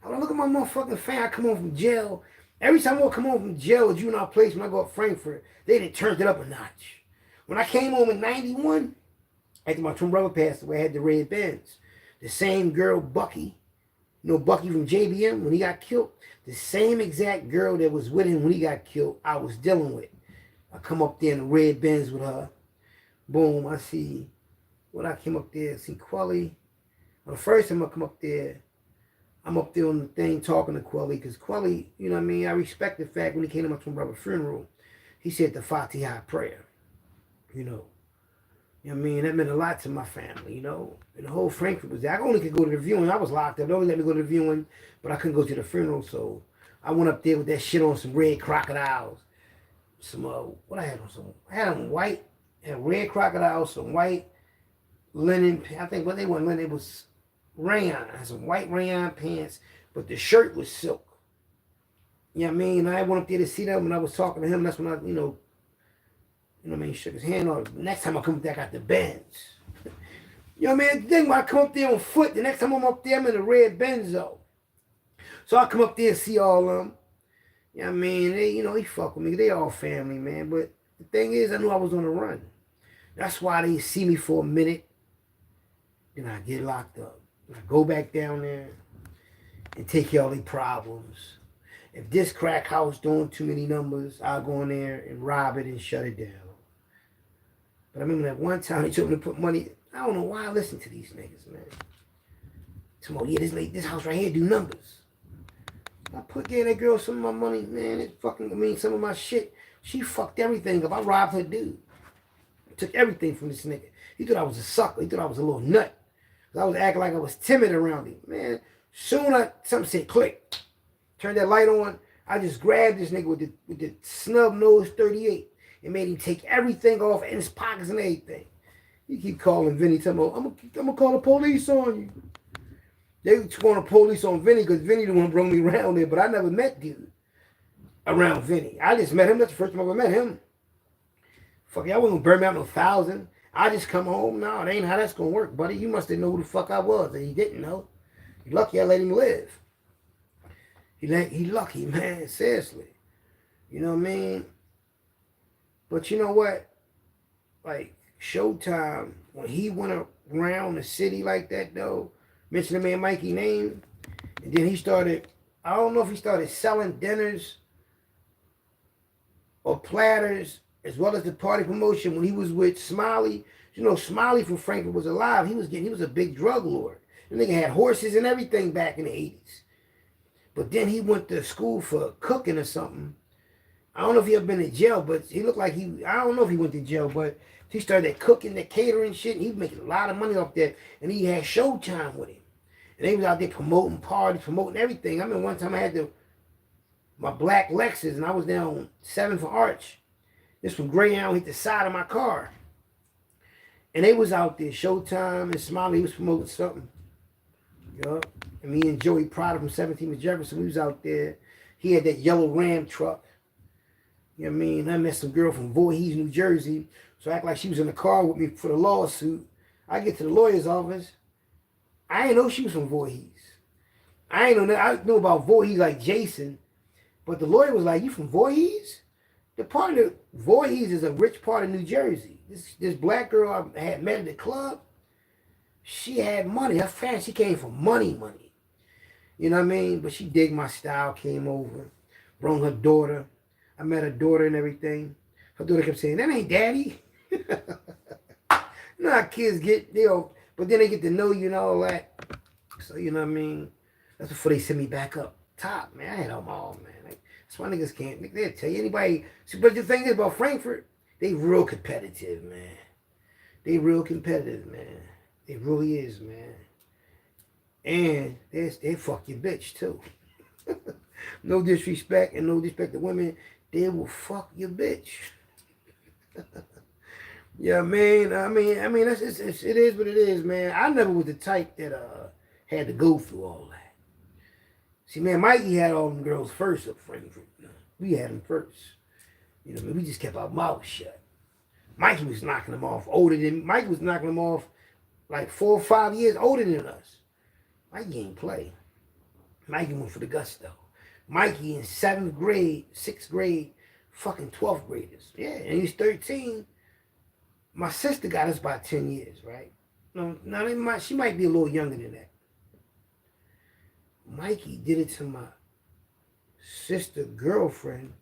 I look at my motherfucking fan. I come home from jail. Every time I come home from jail or juvenile place, when I go up Frankfurt, they done turned it up a notch. When I came home in 91, after my twin brother passed away, I had the red Benz. The same girl, Bucky, you know Bucky from JBM, when he got killed, the same exact girl that was with him when he got killed, I was dealing with. I come up there in the red Benz with her. Boom, I see, when I came up there, I see Quelly. Well, the first time I come up there, I'm up there on the thing talking to Quelly, because Quelly, you know what I mean, I respect the fact when he came to my twin brother's funeral, he said the Fatiha prayer, you know. You know what I mean? That meant a lot to my family, you know. And the whole Frankfurt was there. I only could go to the viewing. I was locked up. They only let me go to the viewing, but I couldn't go to the funeral. So I went up there with that shit on, some red crocodiles. Some, what I had on? I had on white, had red crocodiles, some white linen. I think what they want linen, it was rayon. I had some white rayon pants, but the shirt was silk. You know what I mean? And I went up there to see them, and I was talking to him. That's when I, you know what I mean, shook his hand on it. Next time I come up there, I got the Benz. You know what I mean? The thing when I come up there on foot, the next time I'm up there, I'm in the red Benzo. So I come up there and see all of them. You know what I mean? They, you know, he fuck with me. They all family, man. But the thing is, I knew I was on the run. That's why they see me for a minute. Then I get locked up. I go back down there and take care of all their problems. If this crack house doing too many numbers, I'll go in there and rob it and shut it down. But I remember that one time they told me to put money. I don't know why I listen to these niggas, man. Tomorrow, yeah, this house right here do numbers. I gave that girl some of my money, man. It fucking, I mean, some of my shit. She fucked everything up. I robbed her dude. I took everything from this nigga. He thought I was a sucker. He thought I was a little nut. I was acting like I was timid around him, man. Soon something said click. Turned that light on. I just grabbed this nigga with the snub nose 38 and made him take everything off in his pockets and everything. He keep calling Vinny, telling me, I'm gonna call the police on you. They were calling the police on Vinny because Vinny the one who brought me around there, but I never met dude around Vinny. I just met him. That's the first time I ever met him. Fuck yeah, I wasn't gonna burn me out no 1,000. I just come home. No, that ain't how that's gonna work, buddy. You must have known who the fuck I was, and he didn't know. You're lucky I let him live. He lucky, man, seriously. You know what I mean? But you know what? Like, Showtime, when he went around the city like that, though, mentioned the man Mikey name, and then he started, I don't know if he started selling dinners or platters, as well as the party promotion when he was with Smiley. You know, Smiley from Frankfurt was alive. He was a big drug lord. The nigga had horses and everything back in the 80s. But then he went to school for cooking or something. I don't know if he ever been in jail, but he looked like he, I don't know if he went to jail, but he started that cooking, that catering shit, and he was making a lot of money off that. And he had Showtime with him. And they was out there promoting parties, promoting everything. I remember one time I had my black Lexus, and I was down 7th Arch. This from Greyhound hit the side of my car. And they was out there, Showtime and Smiley, he was promoting something. Yup. And me and Joey Prada from 17th Jefferson, we was out there. He had that yellow Ram truck. You know what I mean? I met some girl from Voorhees, New Jersey. So I act like she was in the car with me for the lawsuit. I get to the lawyer's office. I ain't know she was from Voorhees. I ain't know that. I knew about Voorhees like Jason. But the lawyer was like, you from Voorhees? The part of Voorhees is a rich part of New Jersey. This black girl I had met at the club, she had money. Her family, she came from money. You know what I mean? But she digged my style, came over, brought her daughter. I met her daughter and everything. Her daughter kept saying, that ain't daddy. Nah, kids get, but then they get to know you and all that. So, you know what I mean? That's before they send me back up top, man. I had them all, man. That's why niggas can't, they'll tell you anybody. But the thing is about Frankfurt, they real competitive, man. They real competitive, man. It really is, man. And they fuck your bitch, too. No disrespect and no disrespect to women. They will fuck your bitch. Yeah, man. I mean, it is what it is, man. I never was the type that had to go through all that. See, man, Mikey had all them girls first up Frankfurt. We had them first. You know, we just kept our mouths shut. Mikey was knocking them off Mikey was knocking them off like 4 or 5 years older than us. Mikey ain't play. Mikey went for the gusto. Mikey in 7th grade, 6th grade, fucking 12th graders. Yeah, and he's 13. My sister got us by 10 years, right? No, she might be a little younger than that. Mikey did it to my sister girlfriend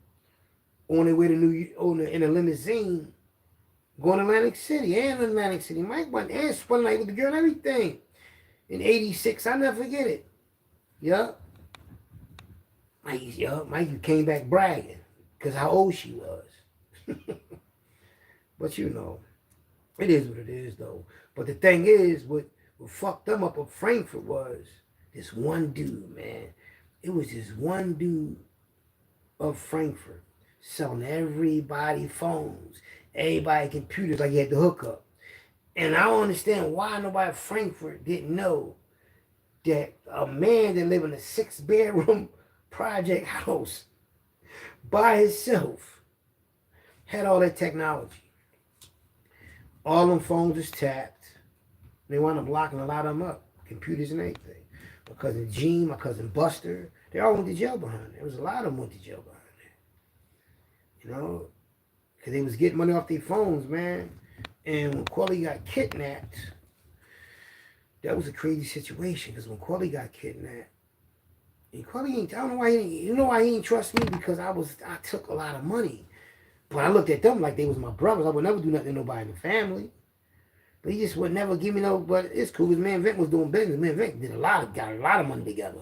on their way to in a limousine, going to Atlantic City. Mike went and spun night with the girl and everything. In 86, I'll never forget it. Yup. Mikey came back bragging because how old she was. But you know, it is what it is though. But the thing is, what fucked them up of Frankfurt was this one dude, man. It was this one dude of Frankfurt selling everybody phones, everybody computers, like he had the hookup. And I don't understand why nobody at Frankfurt didn't know that a man that lived in a 6-bedroom project house by himself had all that technology. All them phones was tapped. They wound up locking a lot of them up, computers and everything. My cousin Gene, my cousin Buster, they all went to jail behind it. There was a lot of them went to jail behind it. You know, because they was getting money off their phones, man. And when Quelly got kidnapped, that was a crazy situation. Because when Quelly got kidnapped, and Quelly ain't, I don't know why he didn't trust me, because I took a lot of money. But I looked at them like they was my brothers. I would never do nothing to nobody in the family. But he just would never give me no, but it's cool. Because man Vent was doing business. Man Vent got a lot of money together.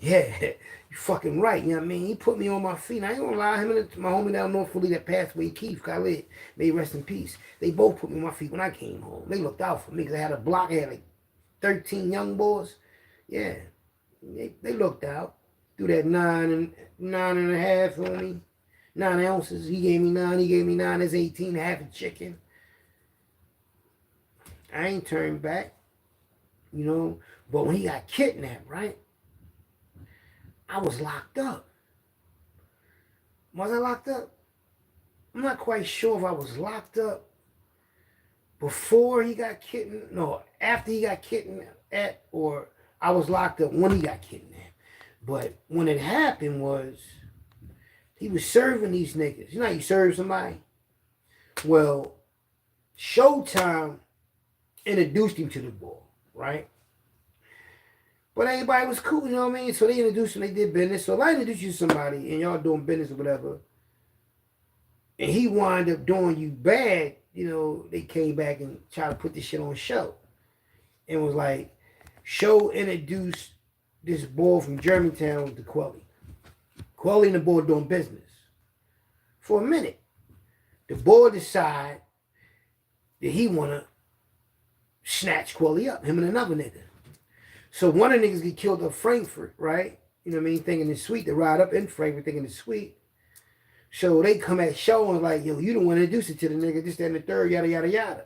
Yeah, you fucking right. You know what I mean? He put me on my feet. I ain't gonna lie. Him and my homie down North Philly that passed away, Keith Khalid, may rest in peace. They both put me on my feet when I came home. They looked out for me because I had a block. I had like 13 young boys. Yeah, they looked out. Threw that 9.5 on me. 9 ounces. He gave me 9. He gave me 9. That's 18. Half a chicken. I ain't turned back. You know. But when he got kidnapped, right? I was locked up. Was I locked up? I'm not quite sure if I was locked up before he got kidnapped. No, after he got kidnapped, or I was locked up when he got kidnapped. But when it happened was, he was serving these niggas. You know how you serve somebody? Well, Showtime introduced him to the ball, right? But everybody was cool, you know what I mean? So they introduced him, they did business. So if I introduce you to somebody and y'all doing business or whatever, and he wind up doing you bad, you know, they came back and tried to put this shit on show. And was like, Show introduced this boy from Germantown to Quelly. Quelly and the boy doing business. For a minute, the boy decide that he wanna snatch Quelly up, him and another nigga. So one of the niggas get killed up Frankfurt, right? You know what I mean? Thinking it's sweet. They ride up in Frankfurt thinking it's sweet. So they come at Show and like, yo, you don't want to introduce it to the nigga, this, that, and the third, yada, yada, yada.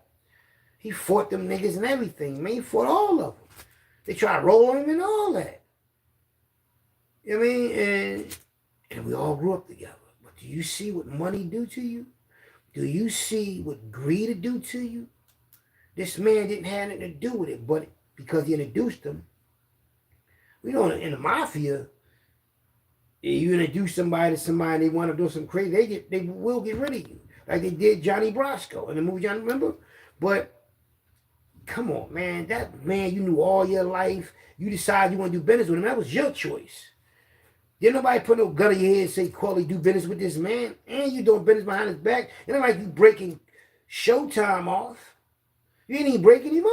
He fought them niggas and everything, man. He fought all of them. They try to roll him and all that. You know what I mean? And we all grew up together. But do you see what money do to you? Do you see what greed do to you? This man didn't have nothing to do with it, but because he introduced him. We know in the mafia, you introduce somebody to somebody and they want to do some crazy, they will get rid of you. Like they did Johnny Brasco in the movie, Johnny, remember? But come on, man. That man you knew all your life. You decide you want to do business with him. That was your choice. Didn't nobody put no gun in your head and say, Quelly, do business with this man. And you doing business behind his back. It ain't like you breaking Showtime off. You ain't even breaking him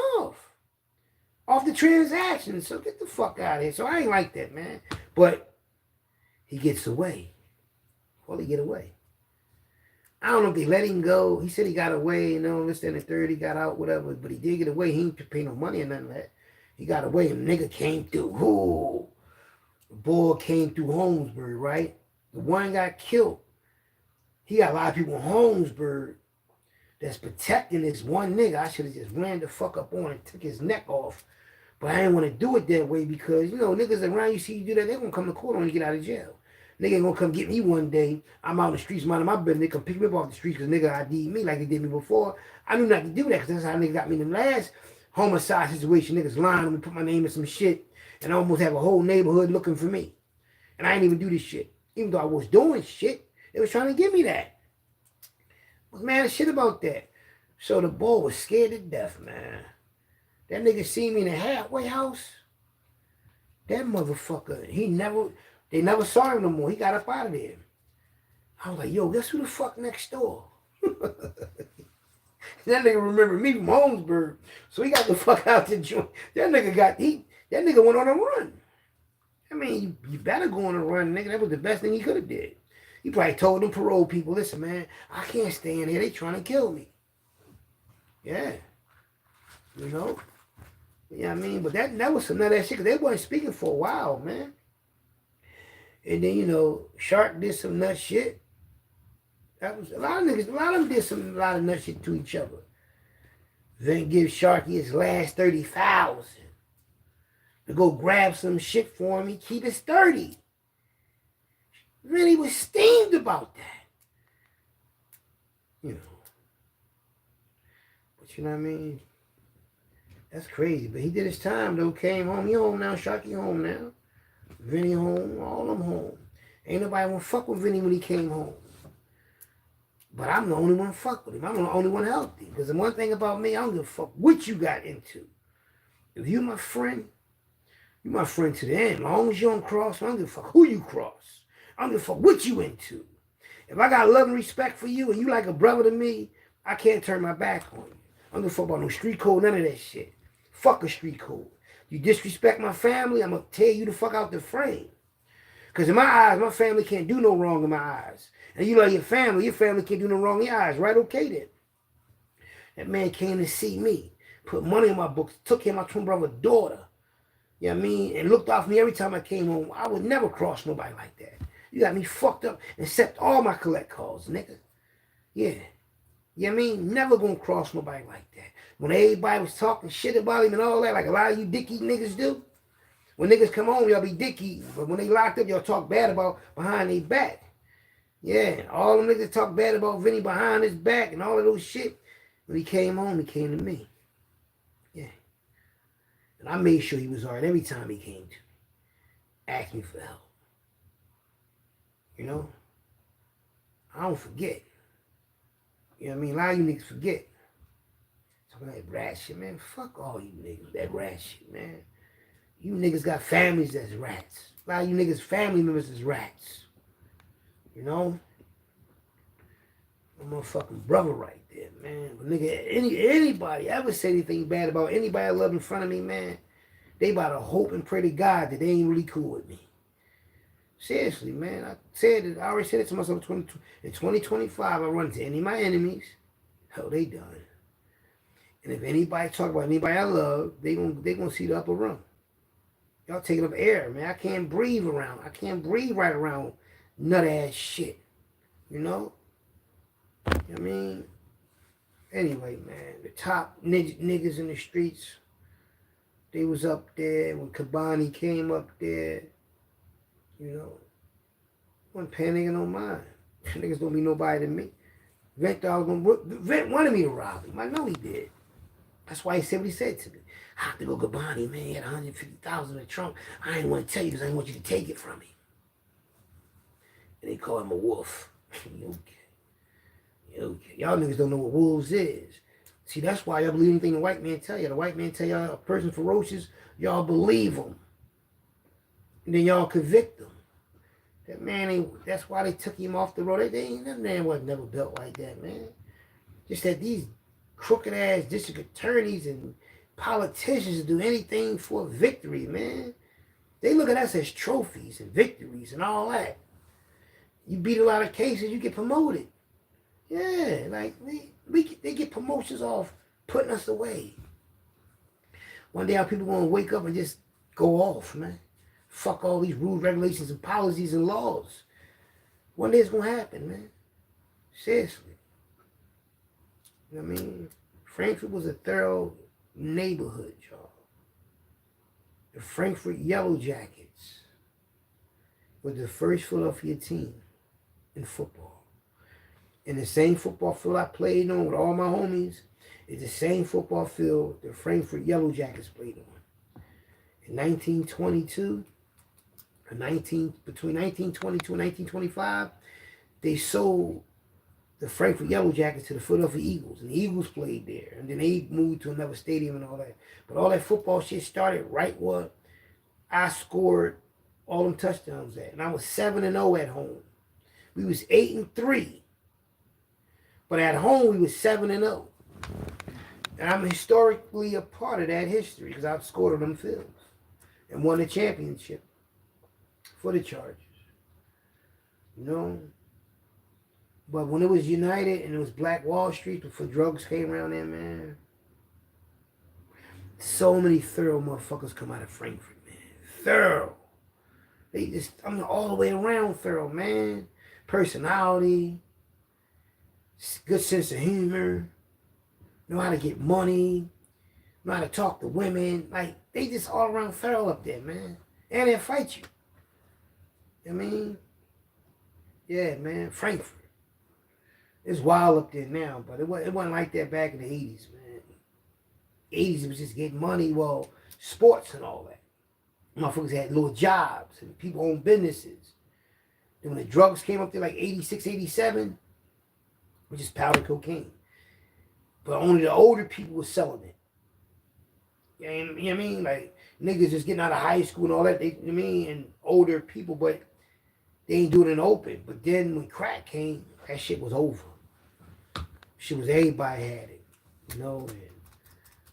off the transaction. So get the fuck out of here. So I ain't like that, man. But he gets away. Quelly get away. I don't know if they let him go. He said he got away, you know, this, and the third, he got out, whatever. But he did get away. He ain't pay no money or nothing like that. He got away and nigga came through. Ooh. The boy came through Holmesburg, right? The one got killed. He got a lot of people in Holmesburg that's protecting this one nigga. I should have just ran the fuck up on and took his neck off. But I didn't want to do it that way because, you know, niggas around you see you do that, they're going to come to court on you get out of jail. Nigga ain't going to come get me one day. I'm out in the streets minding my business. They come pick me up off the streets because nigga ID'd me like they did me before. I knew not to do that because that's how nigga got me in the last homicide situation. Niggas lying on me, put my name in some shit, and I almost have a whole neighborhood looking for me. And I didn't even do this shit. Even though I was doing shit, they was trying to give me that. I was mad as shit about that. So the boy was scared to death, man. That nigga seen me in a halfway house. That motherfucker, they never saw him no more. He got up out of there. I was like, yo, guess who the fuck next door? That nigga remembered me from Holmesburg. So he got the fuck out the joint. That nigga went on a run. I mean, you better go on a run, nigga. That was the best thing he could have did. He probably told them parole people, listen, man, I can't stay in here. They trying to kill me. Yeah. You know? Yeah, I mean, but that was some of that shit, because they wasn't speaking for a while, man. And then, you know, Shark did some nut shit. That was a lot of niggas, a lot of them did a lot of nut shit to each other. Then give Sharky his last 30,000 to go grab some shit for him. He keep his 30. Then he was steamed about that. You know. But you know what I mean? That's crazy. But he did his time though. Came home. He home now. Sharky home now. Vinny home. All them home. Ain't nobody want to fuck with Vinny when he came home. But I'm the only one fuck with him. I'm the only one healthy. Because the one thing about me, I don't give a fuck what you got into. If you my friend, you my friend to the end. As long as you don't cross, I don't give a fuck who you cross. I don't give a fuck what you into. If I got love and respect for you and you like a brother to me, I can't turn my back on you. I don't give a fuck about no street code, none of that shit. Fuck a street code. You disrespect my family, I'm going to tear you the fuck out the frame. Because in my eyes, my family can't do no wrong in my eyes. And you like your family can't do no wrong in your eyes. Right? Okay then. That man came to see me, put money in my books, took care of my twin brother's daughter. You know what I mean? And looked out for me every time I came home. I would never cross nobody like that. You got me fucked up and accept all my collect calls, nigga. Yeah. You know what I mean? Never gonna cross nobody like that. When everybody was talking shit about him and all that, like a lot of you dick-eating niggas do, when niggas come home, y'all be dick-eating. But when they locked up, y'all talk bad about behind their back. Yeah, all them niggas talk bad about Vinny behind his back and all of those shit. When he came home, he came to me. Yeah. And I made sure he was all right every time he came to me. Asked me for help. You know? I don't forget. You know what I mean? A lot of you niggas forget. Talking that rat shit, man. Fuck all you niggas, that rat shit, man. You niggas got families that's rats. A lot of you niggas' family members is rats. You know? My motherfucking brother right there, man. But nigga, anybody ever say anything bad about anybody I love in front of me, man, They about to hope and pray to God that they ain't really cool with me. Seriously, man. I said it. I already said it to myself. In 2025, I run into any of my enemies. Hell, they done. And if anybody talk about anybody I love, they gonna see the upper room. Y'all taking up air, man. I can't breathe around. I can't breathe right around nut ass shit. You know? I mean, anyway, man, the top niggas in the streets, they was up there when Kabani came up there. You know, wasn't paying nigga no mind. Niggas don't be nobody to me. Vent wanted me to rob him. I know he did. That's why he said what he said to me. I have to go Gabani, man. He had 150,000 in the trunk. I ain't want to tell you because I didn't want you to take it from me. And they call him a wolf. Okay. Y'all niggas don't know what wolves is. See, that's why y'all believe anything the white man tell you. The white man tell y'all a person ferocious, y'all believe him. And then y'all convict him. That man ain't, that's why they took him off the road. That man wasn't never built like that, man. Just that these crooked ass district attorneys and politicians do anything for victory, man. They look at us as trophies and victories and all that. You beat a lot of cases, you get promoted. Yeah, like they get promotions off putting us away. One day our people gonna wake up and just go off, man. Fuck all these rules, regulations, and policies and laws. One day it's gonna happen, man. Seriously. You know what I mean? Frankfurt was a thorough neighborhood, y'all. The Frankfurt Yellow Jackets were the first Philadelphia team in football. And the same football field I played on with all my homies is the same football field the Frankfurt Yellow Jackets played on. In 1922, between 1922 and 1925, they sold the Frankfurt Yellow Jackets to the Philadelphia Eagles, and the Eagles played there, and then they moved to another stadium and all that. But all that football shit started right where I scored all them touchdowns at, and I was 7-0 at home. We was 8-3, but at home we was 7-0, and I'm historically a part of that history because I've scored on them fields and won the championship for the Chargers. You know. But when it was United and it was Black Wall Street before drugs came around there, man, so many thorough motherfuckers come out of Frankfurt, man. Thorough. They just, all the way around thorough, man. Personality, good sense of humor, know how to get money, know how to talk to women. Like, they just all around thorough up there, man. And they'll fight you. I mean, yeah, man, Frankfurt. It's wild up there now, but it wasn't like that back in the 80s, man. 80s, it was just getting money, well, sports and all that. Motherfuckers had little jobs and people owned businesses. Then when the drugs came up there like 86, 87, which is powder cocaine. But only the older people were selling it. You know what I mean? Like, niggas just getting out of high school and all that, you know what I mean? And older people, but they ain't doing it in open. But then when crack came, that shit was over. Shit was, everybody had it, you know.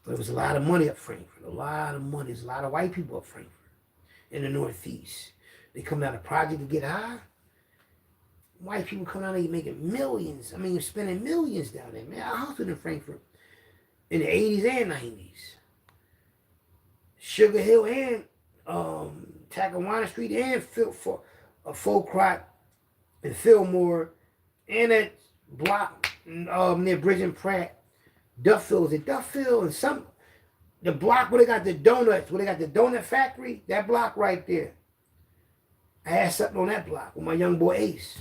But it was a lot of money up Frankfurt. A lot of money. There's a lot of white people up Frankfurt in the Northeast. They come out of project to get high. White people come down there making millions. I mean, spending millions down there, man. I hustled in Frankfurt in the 80s and 90s. Sugar Hill and Tacoma Street and Folcrot and Fillmore and that block near Bridge and Pratt. Duffield, is it Duffield and some, the block where they got the donuts, where they got the donut factory, that block right there. I had something on that block with my young boy Ace.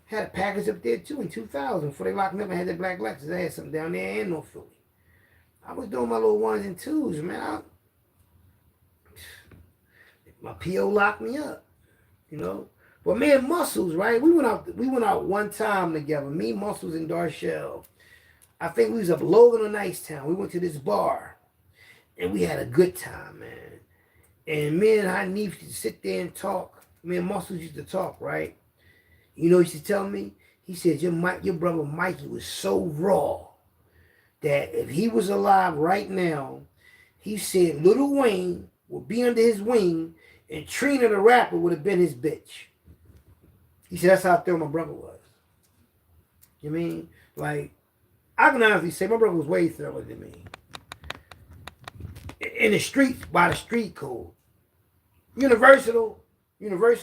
Had a package up there too in 2000 before they locked me up. I had that black Lexus. I had something down there and North Philly. I was doing my little ones and twos, man. My PO locked me up, you know. But me and Muscles, right? We went out one time together. Me, Muscles, and Darshell. I think we was up Logan or Nicetown. We went to this bar, and we had a good time, man. And me and Hanif used to sit there and talk. Me and Muscles used to talk, right? You know what he used to tell me? He said, your brother Mikey was so raw that if he was alive right now, He said Lil Wayne would be under his wing and Trina the rapper would have been his bitch. He said that's how thorough my brother was. You know what I mean? Like, I can honestly say my brother was way thorougher than me. In the streets, by the street code. Universal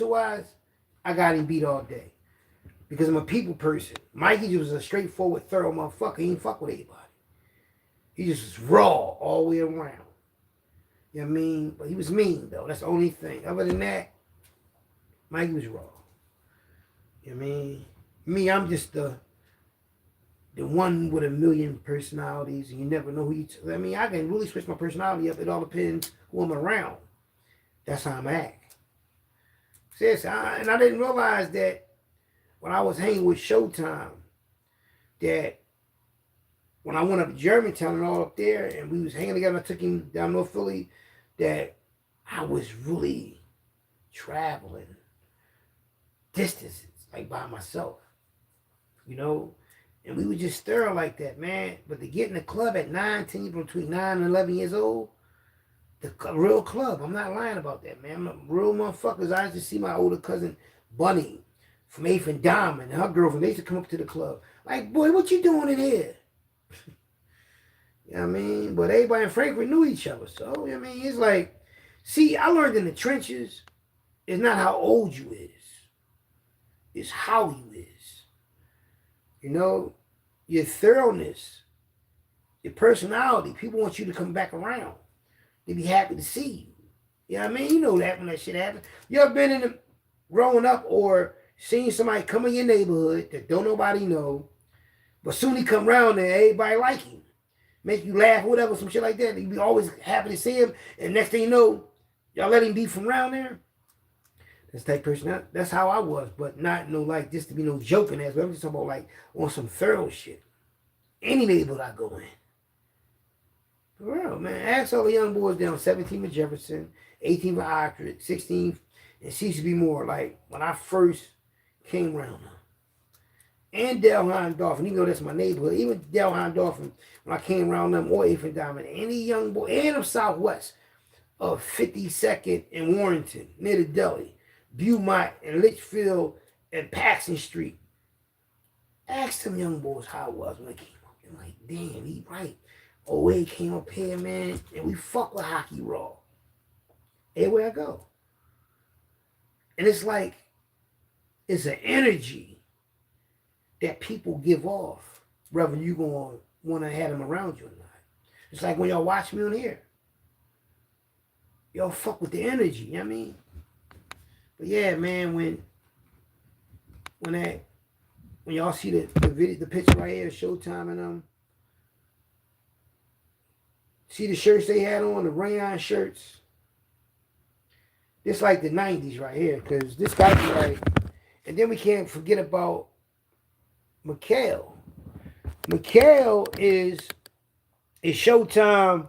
wise, I got him beat all day. Because I'm a people person. Mikey just was a straightforward, thorough motherfucker. He didn't fuck with anybody. He just was raw all the way around. You know what I mean? But he was mean, though. That's the only thing. Other than that, Mikey was raw. You know what I mean? Me, I'm just the one with a million personalities, and you never know who you... I mean, I can really switch my personality up. It all depends who I'm around. That's how I'm act. And I didn't realize that when I was hanging with Showtime, that when I went up to Germantown and all up there, and we was hanging together, I took him down North Philly, that I was really traveling distances, like by myself, you know? And we were just thorough like that, man. But to get in the club at 9, 10, between 9 and 11 years old, the real club, I'm not lying about that, man. I'm real motherfuckers. I used to see my older cousin, Bunny, from 8th and Diamond, and her girlfriend, they used to come up to the club. Like, boy, what you doing in here? You know what I mean? But everybody in Frankfurt knew each other. So, you know what I mean? It's like, see, I learned in the trenches, it's not how old you is. It's how you is. You know, your thoroughness, your personality. People want you to come back around. They be happy to see you. You know what I mean? You know that when that shit happens. You ever been in the growing up or seen somebody come in your neighborhood that don't nobody know, but soon he come around and everybody like him. Make you laugh or whatever, some shit like that. You be always happy to see him, and next thing you know, y'all let him be from around there. That's that person. That's how I was, but not no like just to be no joking ass. But I'm just talking about like on some thorough shit. Any neighborhood I go in. For real, man. Ask all the young boys down 17 with Jefferson, 18 with Oxford, 16, and cease to be more like when I first came around them. And Delheim Dolphin, even though that's my neighborhood, even Delheim Dolphin, when I came around them, or 8th and Diamond, any young boy, and of Southwest, of 52nd and Warrington, near the deli, Beaumont and Litchfield and Paxton Street. Ask them young boys how it was when they came up. They're like, damn, he right. Oh, Wade came up here, man, and we fuck with hockey raw. Everywhere I go. And it's like, it's an energy that people give off, whether you gonna want to have them around you or not. It's like when y'all watch me on here. Y'all fuck with the energy, you know what I mean? But yeah, man, when y'all see the video, the picture right here, Showtime and see the shirts they had on, the rayon shirts. This like the 90s right here, because this got to be like, and then we can't forget about Mikhail. Mikhail is Showtime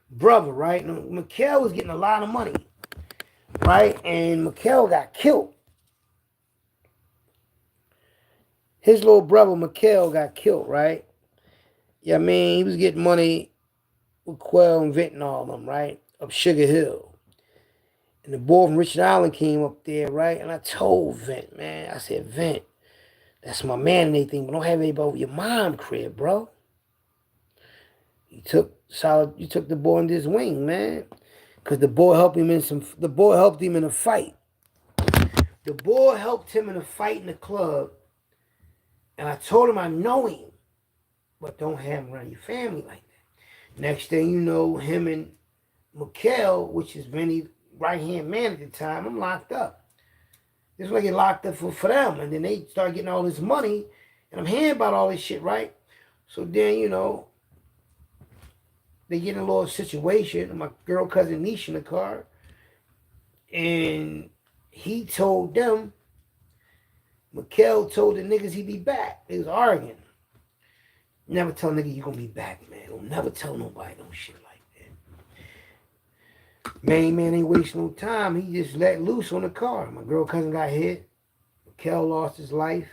brother, right? Now, Mikhail was getting a lot of money, right? And Mikhail got killed. His little brother, Mikhail, got killed, right? Yeah, I mean, he was getting money with Quell and Vint and all of them, right? Up Sugar Hill. And the boy from Richard Island came up there, right? And I told Vint, man, I said, Vint, that's my man and everything, but don't have anybody over your mom crib, bro. You took the boy in this wing, man. Cause the boy helped him in a fight. The boy helped him in a fight in the club. And I told him I know him, but don't have him around your family like that. Next thing you know, him and Mikhail, which is Vinny's right-hand man at the time, I'm locked up. This is why I get locked up for them. And then they start getting all this money, and I'm hearing about all this shit, right? So then, you know, they get in a little situation. My girl cousin Nisha in the car, and he told them, Mikhail told the niggas he'd be back. They was arguing. Never tell nigga you gonna be back, man. Don't never tell nobody no shit like that. Man ain't wasting no time. He just let loose on the car. My girl cousin got hit. Mikhail lost his life.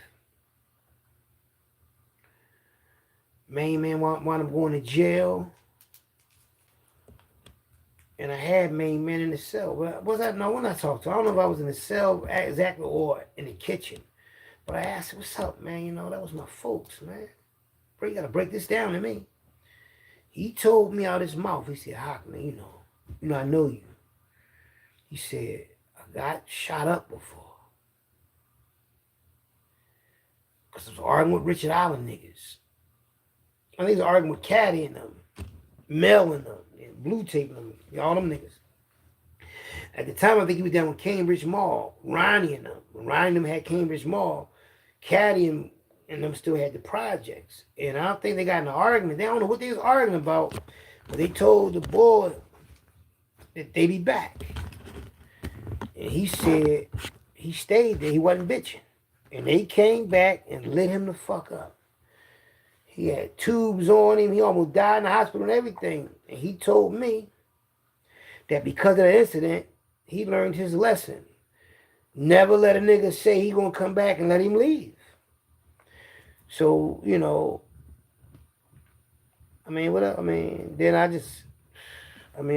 Man wound up going to jail. And I had main man in the cell. Was that? No, when I talked to him, I don't know if I was in the cell exactly or in the kitchen. But I asked him, what's up, man? You know, that was my folks, man. Bro, you got to break this down to me. He told me out his mouth, he said, Hawk, man, you know, I know you. He said, I got shot up before. Because I was arguing with Richard Allen niggas. I think he was arguing with Caddy and them, Mel and them, and Blue Tape and them, all them niggas. At the time, I think he was down with Cambridge Mall, Ronnie and them. When Ronnie and them had Cambridge Mall, Caddy and them still had the projects. And I don't think they got in an argument. They don't know what they was arguing about, but they told the boy that they be back. And he said he stayed there. He wasn't bitching. And they came back and lit him the fuck up. He had tubes on him. He almost died in the hospital and everything. And he told me that because of that incident, he learned his lesson. Never let a nigga say he gonna come back and let him leave. So, you know, I mean, what else? I mean, then I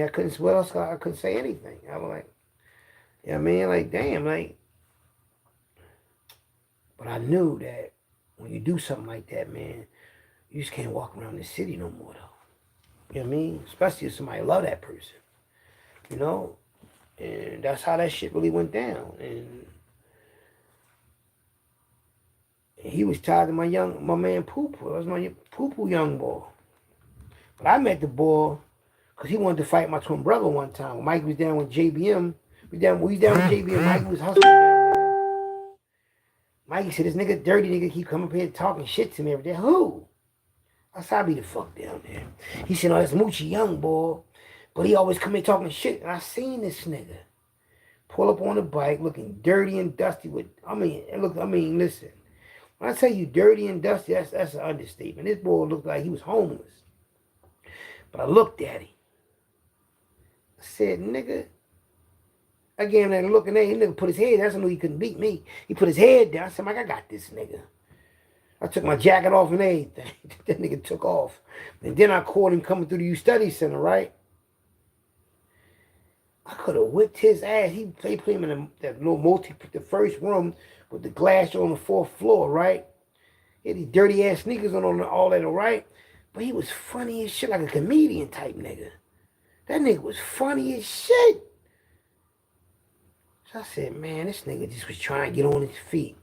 couldn't, what else? I couldn't say anything. I was like, you know what I mean? Like, damn, like, but I knew that when you do something like that, man, you just can't walk around the city no more, though. You know what I mean? Especially if somebody love that person. You know? And that's how that shit really went down. And he was tied to my man Poo Poo. That was my Poo Poo young boy. But I met the boy because he wanted to fight my twin brother one time. When Mike was down with JBM. We was down with JBM. Mike was hustling down there. Mikey said, this nigga, dirty nigga, keep coming up here talking shit to me every day. Who? I said, I be the fuck down there. He said, oh, that's Moochie young boy. But he always come here talking shit. And I seen this nigga pull up on a bike looking dirty and dusty with, listen. When I tell you dirty and dusty, that's an understatement. This boy looked like he was homeless. But I looked at him. I said, nigga. I gave him that look, and then he nigga put his head. That's when he couldn't beat me. He put his head down. I said, Mike, I got this nigga. I took my jacket off and everything. That nigga took off. And then I caught him coming through the U Study Center, right? I could have whipped his ass. They put him in that little the first room with the glass on the fourth floor, right? He had these dirty ass sneakers on all that, right? But he was funny as shit, like a comedian type nigga. That nigga was funny as shit. So I said, man, this nigga just was trying to get on his feet.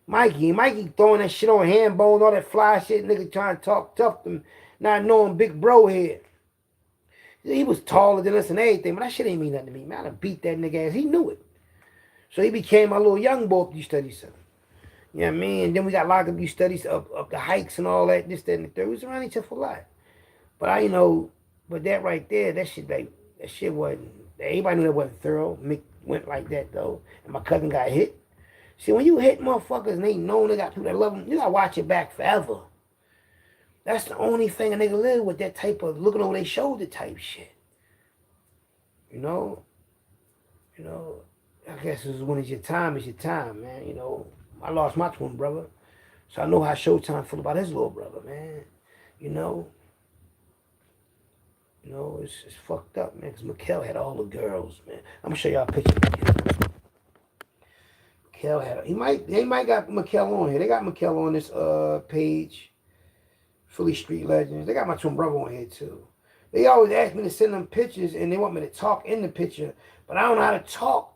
Mikey throwing that shit on hand bones, all that fly shit, nigga trying to talk tough to him, not knowing big bro head. He was taller than us and everything, but that shit ain't mean nothing to me, man. I beat that nigga ass. He knew it. So he became my little young boy up the study center. You know what I mean? And then we got locked up these studies up the hikes and all that, this, that, and the third. We was around each other for a lot. But but that right there, that shit wasn't, everybody knew that wasn't thorough. Mick went like that though. And my cousin got hit. See, when you hit motherfuckers and they know they got people that love them, you gotta watch it back forever. That's the only thing a nigga live with, that type of looking over their shoulder type shit. You know, I guess it's when it's your time, man. You know, I lost my twin brother. So I know how Showtime feel about his little brother, man. You know, it's fucked up, man, because Mikkel had all the girls, man. I'm gonna show y'all a picture of Mikkel. Mikkel had, they might got Mikkel on here. They got Mikkel on this page. Philly Street Legends. They got my twin brother on here too. They always ask me to send them pictures and they want me to talk in the picture, but I don't know how to talk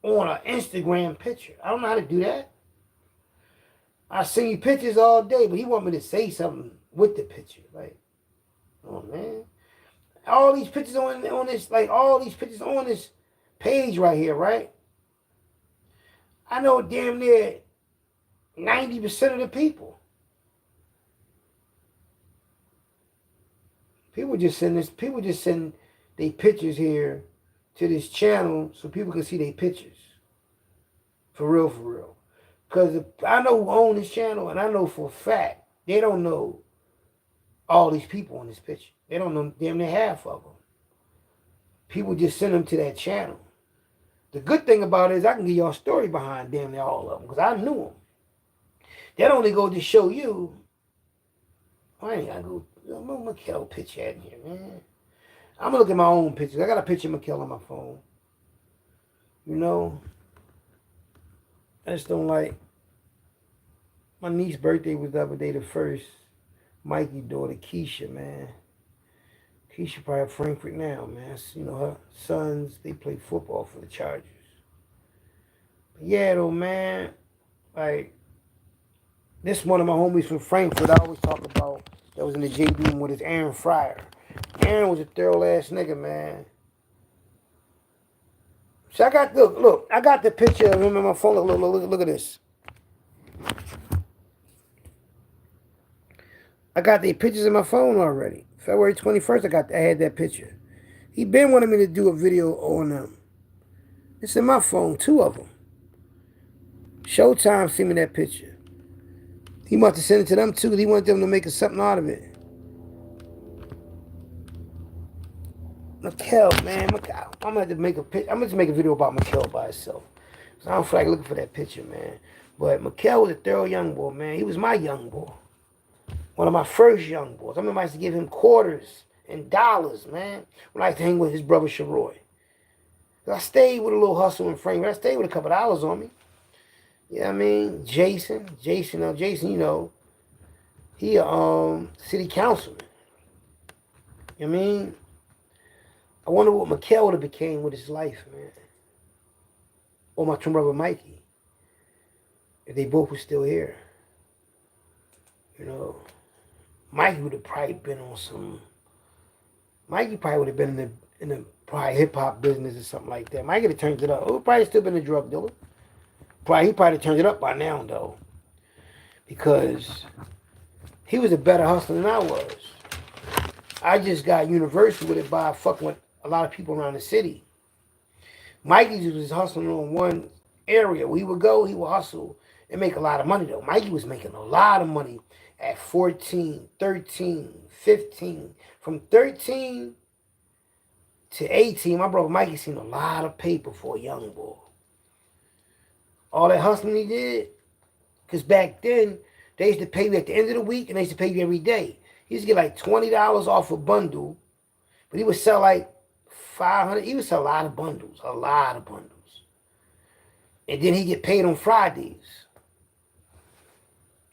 on an Instagram picture. I don't know how to do that. I send you pictures all day, but he want me to say something with the picture. Like, oh man. All these pictures on this, like all these pictures on this page right here, right? I know damn near 90% of the people. People just send their pictures here to this channel so people can see their pictures. For real. Because I know who own this channel, and I know for a fact they don't know all these people on this picture. They don't know damn near half of them. People just send them to that channel. The good thing about it is I can give y'all a story behind damn near all of them because I knew them. That only go to show you. I ain't gotta go. Move my kettle picture out here, man. I'm gonna look at my own pictures. I got a picture of Mikkel on my phone. You know, I just don't like. My niece's birthday was the other day, the 1st. Mikey daughter, Keisha, man. Keisha probably at Frankfurt now, man. You know, her sons, they play football for the Chargers. But yeah, though, man. Like, this one of my homies from Frankfurt I always talk about that was in the JV room with his Aaron Fryer. Aaron was a thorough ass nigga, man. So I got, look, I got the picture of him on my phone. Look at this. I got the pictures in my phone already. February 21st, I had that picture. He been wanting me to do a video on them. It's in my phone, 2 of them. Showtime sent me that picture. He must have sent it to them too, because he wanted them to make something out of it. Mikkel, man. I'm gonna have to make a picture. I'm gonna just make a video about Mikkel by itself. So I don't feel like looking for that picture, man. But Mikkel was a thorough young boy, man. He was my young boy. One of my first young boys. I remember I used to give him quarters and dollars, man, when I used to hang with his brother Sharoy. I stayed with a little hustle in Frankfurt. I stayed with a couple dollars on me. You know what I mean? Jason, you know, he a city councilman. You know what I mean? I wonder what Mikkel would have became with his life, man. Or my twin brother Mikey. If they both were still here. You know. Mikey would have probably been on some. Mikey probably would have been in the probably hip hop business or something like that. Mikey would have turned it up. He would probably still been a drug dealer. He probably turned it up by now though, because he was a better hustler than I was. I just got universal with it by fucking with a lot of people around the city. Mikey was hustling on one area. Where he would go, he would hustle and make a lot of money though. Mikey was making a lot of money at 14, 13, 15. From 13 to 18, my brother Mikey seen a lot of paper for a young boy. All that hustling he did, because back then, they used to pay you at the end of the week and they used to pay you every day. He used to get like $20 off a bundle, but he would sell like 500. He would sell a lot of bundles. And then he get paid on Fridays.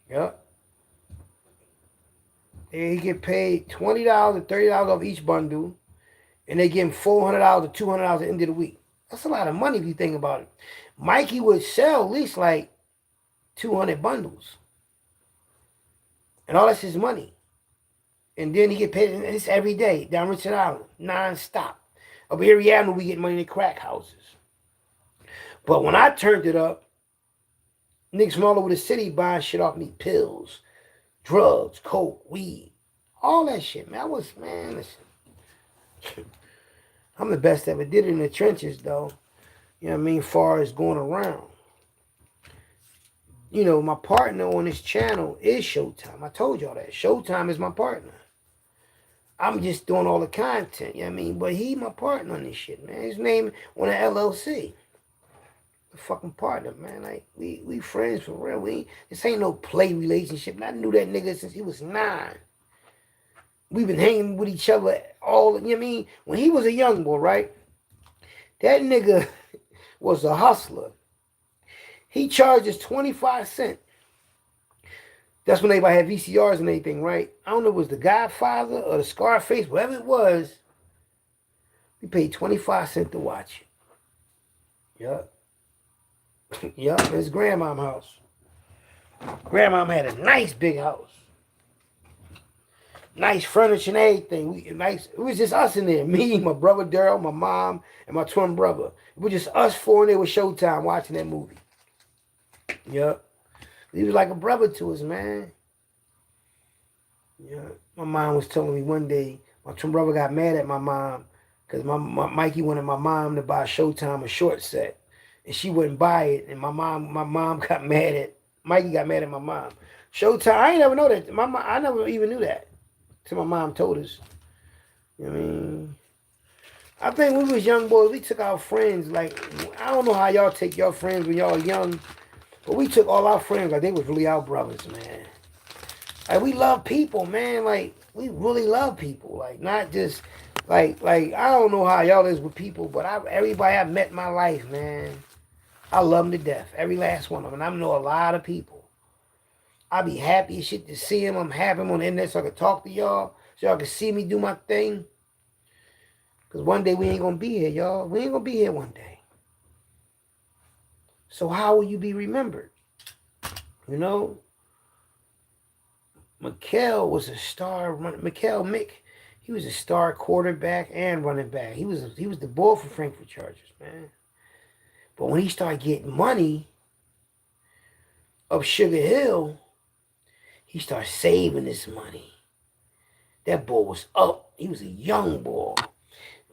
Yep. And he get paid $20 or $30 off each bundle, and they give him $400 or $200 at the end of the week. That's a lot of money if you think about it. Mikey would sell at least like 200 bundles. And all that's his money. And then he get paid, and it's every day down Richard Island, non-stop. Over here, we get money in the crack houses. But when I turned it up, niggas from all over the city buying shit off me, pills, drugs, coke, weed, all that shit, man. Listen. I'm the best ever did it in the trenches, though. You know what I mean? Far as going around. You know, my partner on this channel is Showtime. I told y'all that. Showtime is my partner. I'm just doing all the content, you know what I mean? But he my partner on this shit, man. His name on the LLC. The fucking partner, man. Like, we friends for real. This ain't no play relationship. I knew that nigga since he was 9. We've been hanging with each other all, you know what I mean? When he was a young boy, right? That nigga was a hustler. He charges 25 cents. That's when everybody had VCRs and everything, right? I don't know if it was The Godfather or The Scarface, whatever it was. We paid 25 cents to watch it. Yup. Yup, his grandmom house. Grandmom had a nice big house. Nice furniture and everything. It was just us in there. Me, my brother Daryl, my mom, and my twin brother. It was just us 4 in there with Showtime watching that movie. Yup. He was like a brother to us, man. Yeah. My mom was telling me one day, my twin brother got mad at my mom because my Mikey wanted my mom to buy Showtime a short set. And she wouldn't buy it. And my mom got mad at, Mikey got mad at my mom. Showtime, I ain't never know that. I never even knew that. Till my mom told us. You know what I mean? I think when we was young boys, we took our friends, like, I don't know how y'all take your friends when y'all young, but we took all our friends like they was really our brothers, man. Like, we love people, man. Like, we really love people. Like, not just, Like I don't know how y'all is with people, but everybody I met in my life, man, I love them to death. Every last one of them. And I know a lot of people. I be happy as shit to see them. I'm happy I'm on the internet so I can talk to y'all, so y'all can see me do my thing. Because one day we ain't going to be here, y'all. We ain't going to be here one day. So how will you be remembered? You know? Mikel was a star. Mikel Mick, he was a star quarterback and running back. He was the bull for Frankfurt Chargers, man. But when he started getting money up Sugar Hill, he started saving his money. That boy was up. He was a young boy.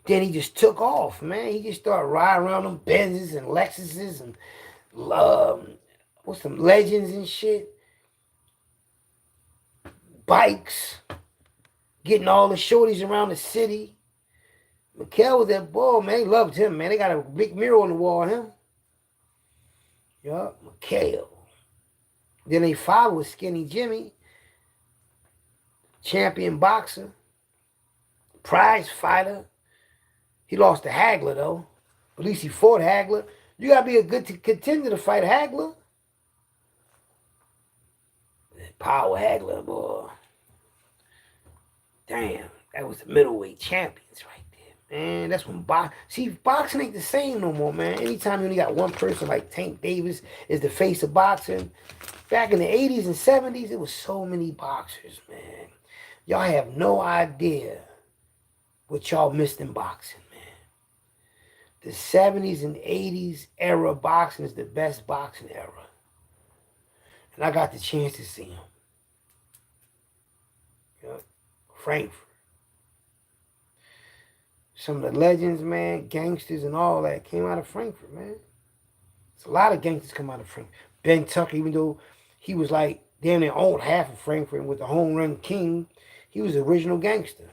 Then he just took off, man. He just started riding around them Benzes and Lexuses and what's some Legends and shit. Bikes. Getting all the shorties around the city. Mikel was that boy, man. They loved him, man. They got a big mural on the wall of him. Yup, Mikel. Then they followed with Skinny Jimmy. Champion boxer. Prize fighter. He lost to Hagler, though. At least he fought Hagler. You got to be a good contender to fight Hagler. Power Hagler, boy. Damn, that was the middleweight champions right there, man. That's when boxing ain't the same no more, man. Anytime you only got one person like Tank Davis is the face of boxing. Back in the 80s and 70s, it was so many boxers, man. Y'all have no idea what y'all missed in boxing, man. The 70s and 80s era of boxing is the best boxing era. And I got the chance to see him. Yep. Frankfurt. Some of the legends, man, gangsters and all that came out of Frankfurt, man. It's a lot of gangsters come out of Frankfurt. Ben Tucker, even though he was like damn near owned half of Frankfurt with the home run king, he was the original gangster.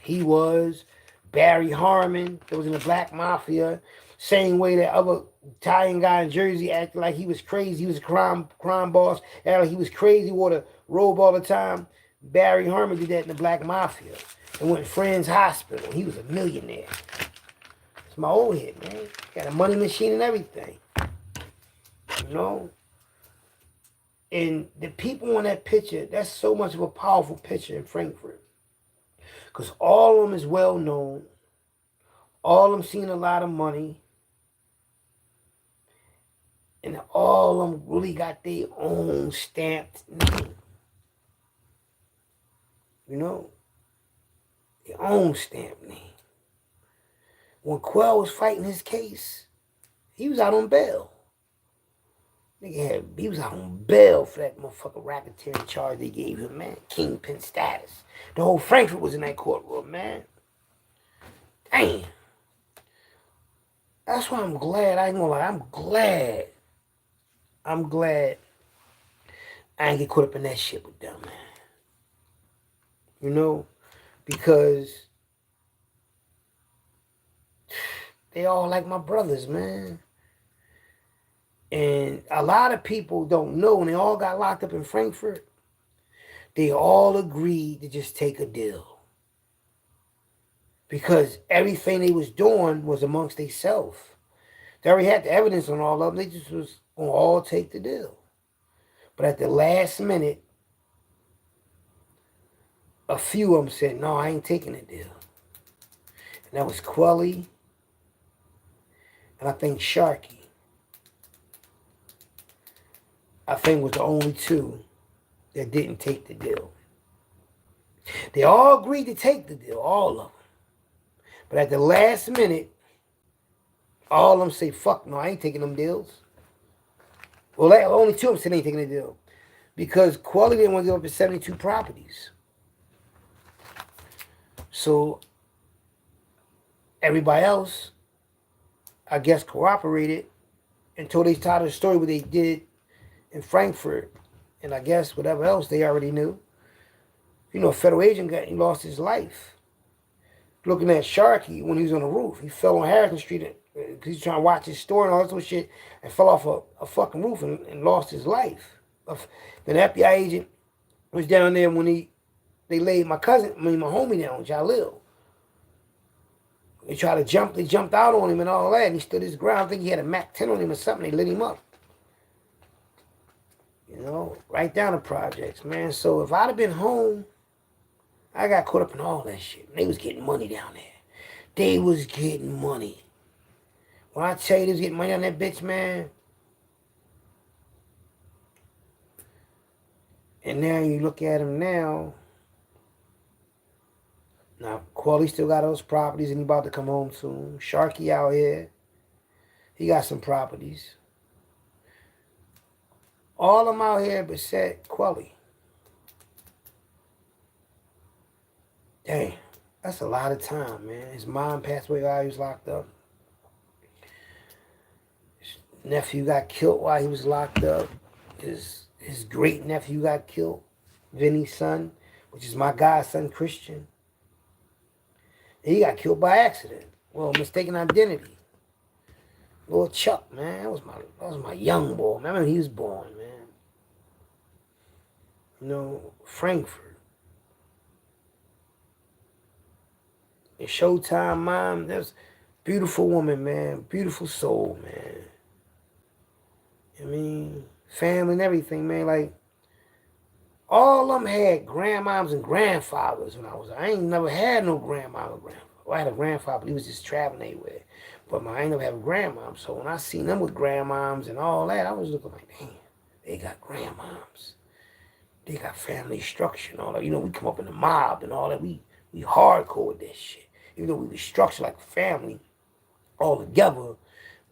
He was Barry Harmon, that was in the Black Mafia. Same way that other Italian guy in Jersey acted like he was crazy. He was a crime boss. Acted like he was crazy, wore the robe all the time. Barry Harmon did that in the Black Mafia. And went to Friends Hospital. He was a millionaire. It's my old head, man. Got a money machine and everything. You know? And the people on that picture, that's so much of a powerful picture in Frankfurt. Because all of them is well known. All of them seen a lot of money. And all of them really got their own stamped name. You know? Their own stamped name. When Quell was fighting his case, he was out on bail. He was out on bail for that motherfucking racketeering charge they gave him, man. Kingpin status. The whole Frankfurt was in that courtroom, man. Damn. That's why I'm glad. I ain't gonna lie. I'm glad I ain't get caught up in that shit with them, man. You know? Because they all like my brothers, man. And a lot of people don't know, when they all got locked up in Frankfurt, they all agreed to just take a deal. Because everything they was doing was amongst themselves. They already had the evidence on all of them. They just was going to all take the deal. But at the last minute, a few of them said, no, I ain't taking the deal. And that was Quelly, and I think Sharkey. I think was the only two that didn't take the deal. They all agreed to take the deal, all of them. But at the last minute, all of them say, fuck no, I ain't taking them deals. Well, only two of them said they ain't taking the deal. Because Quelly didn't want to give up his 72 properties. So everybody else, I guess, cooperated until they told the story what they did in Frankfurt. And I guess whatever else they already knew. You know, a federal agent he lost his life. Looking at Sharkey when he was on the roof. He fell on Harrison Street because he's trying to watch his store and all this other shit and fell off a fucking roof and lost his life. Then the FBI agent was down there when they laid my homie down, Jauel. They tried to jump, they jumped out on him and all that, and he stood his ground. I think he had a MAC 10 on him or something. They lit him up. You know, right down the projects, man. So if I'd have been home, I got caught up in all that shit. They was getting money down there. They was getting money. When I tell you they was getting money on that bitch, man. And now you look at him now. Now, Quali still got those properties and he about to come home soon. Sharky out here. He got some properties. All of them out here but said Quali. Damn, that's a lot of time, man. His mom passed away while he was locked up. His nephew got killed while he was locked up. His great nephew got killed. Vinny's son, which is my godson, Christian. And he got killed by accident. Well, mistaken identity. Little Chuck, man. That was my young boy. Man, I remember he was born, man. You know, Frankfurt. And Showtime mom, that was beautiful woman, man. Beautiful soul, man. I mean, family and everything, man. Like, all of them had grandmoms and grandfathers when I ain't never had no grandma or grandfather. Well, I had a grandfather, but he was just traveling everywhere. But I ain't never had a grandmom. So when I seen them with grandmoms and all that, I was looking like, damn, they got grandmoms. They got family structure and all that. You know, we come up in the mob and all that. We hardcore with that shit. Even though we was structured like a family all together.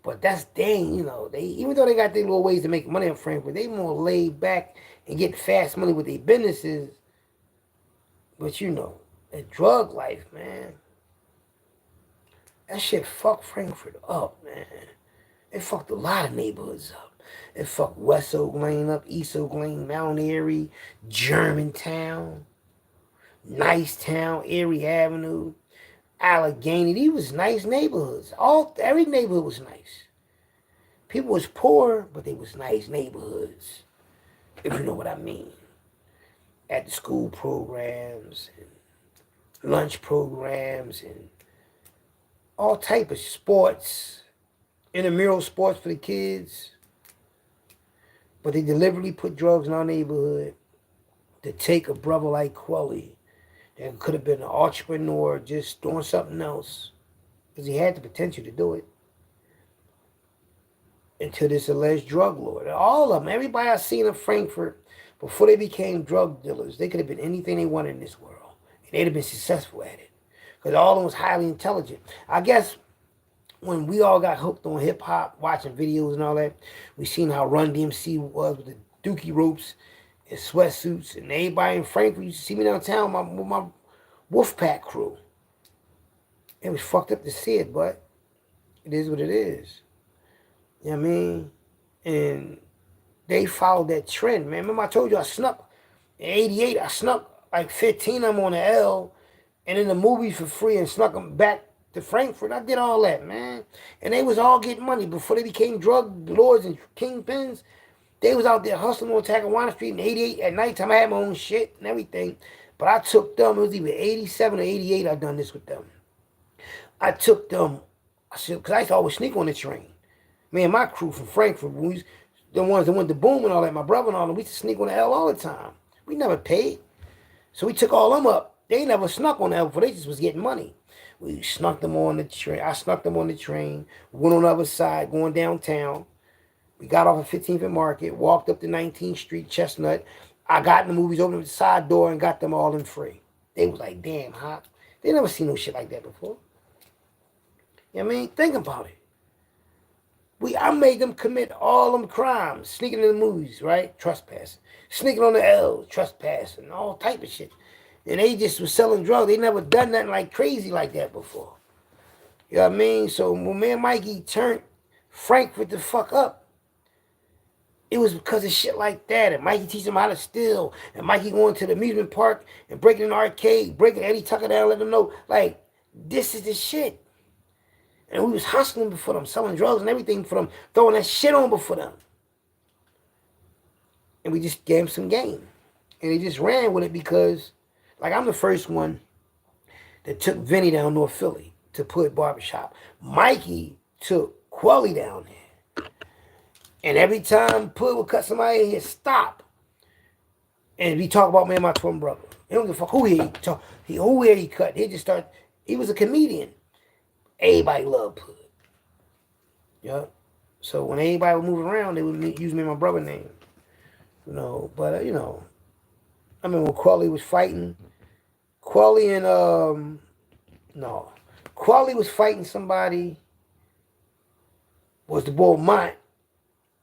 But that's dang, you know, they even though they got their little ways to make money in Frankfurt, they more laid back and get fast money with their businesses. But you know, that drug life, man. That shit fucked Frankfurt up, man. It fucked a lot of neighborhoods up. It fucked West Oak Lane up, East Oak Lane, Mount Airy, Germantown, Nicetown, Erie Avenue, Allegheny. These was nice neighborhoods. Every neighborhood was nice. People was poor, but they was nice neighborhoods, if you know what I mean. At the school programs and lunch programs and all type of sports, intramural sports for the kids. But they deliberately put drugs in our neighborhood to take a brother like Quelly that could have been an entrepreneur just doing something else because he had the potential to do it, into this alleged drug lord. All of them, everybody I seen in Frankfurt before they became drug dealers, they could have been anything they wanted in this world. And they'd have been successful at it because all of them was highly intelligent. I guess when we all got hooked on hip-hop, watching videos and all that, we seen how Run DMC was with the dookie ropes and sweatsuits, and everybody in Frankfurt used to see me downtown with my Wolfpack crew. It was fucked up to see it, but it is what it is. You know what I mean? And they followed that trend, man. Remember I told you I snuck in 88, I snuck like 15 of them on the L and in the movies for free and snuck them back to Frankfurt. I did all that, man. And they was all getting money before they became drug lords and kingpins. They was out there hustling on Tackawana Street in 88 at nighttime. I had my own shit and everything. But I took them, it was either 87 or 88 I done this with them. I took them, because I used to always sneak on the train. Me and my crew from Frankfurt, the ones that went to Boom and all that, my brother and all them, we used to sneak on the L all the time. We never paid. So we took all them up. They never snuck on the L before, they just was getting money. We snuck them on the train. I snuck them on the train, went on the other side, going downtown. We got off at 15th and Market, walked up to 19th Street, Chestnut. I got in the movies, opened the side door, and got them all in free. They was like, damn, hot. They never seen no shit like that before. You know what I mean? Think about it. I made them commit all them crimes, sneaking in the movies, right? Trespassing. Sneaking on the L, trespassing, all type of shit. And they just was selling drugs. They never done nothing like crazy like that before. You know what I mean? So when me and Mikey turned Frankfurt the fuck up, it was because of shit like that. And Mikey teach them how to steal. And Mikey going to the amusement park and breaking an arcade, breaking Eddie Tucker down, let them know, like, this is the shit. And we was hustling before them, selling drugs and everything for them, throwing that shit on before them. And we just gave them some game. And they just ran with it because, like, I'm the first one that took Vinny down North Philly. to put barbershop. Mikey took Quelly down there. And every time Pud would cut somebody, he'd stop. And we talk about me and my twin brother. He don't give a fuck who he cut. He just start. He was a comedian. Everybody loved Pud. Yeah. So when anybody would move around, they would use me and my brother's name. You know, but I remember when Quelly was fighting. Quelly was fighting somebody. Was the boy Mont?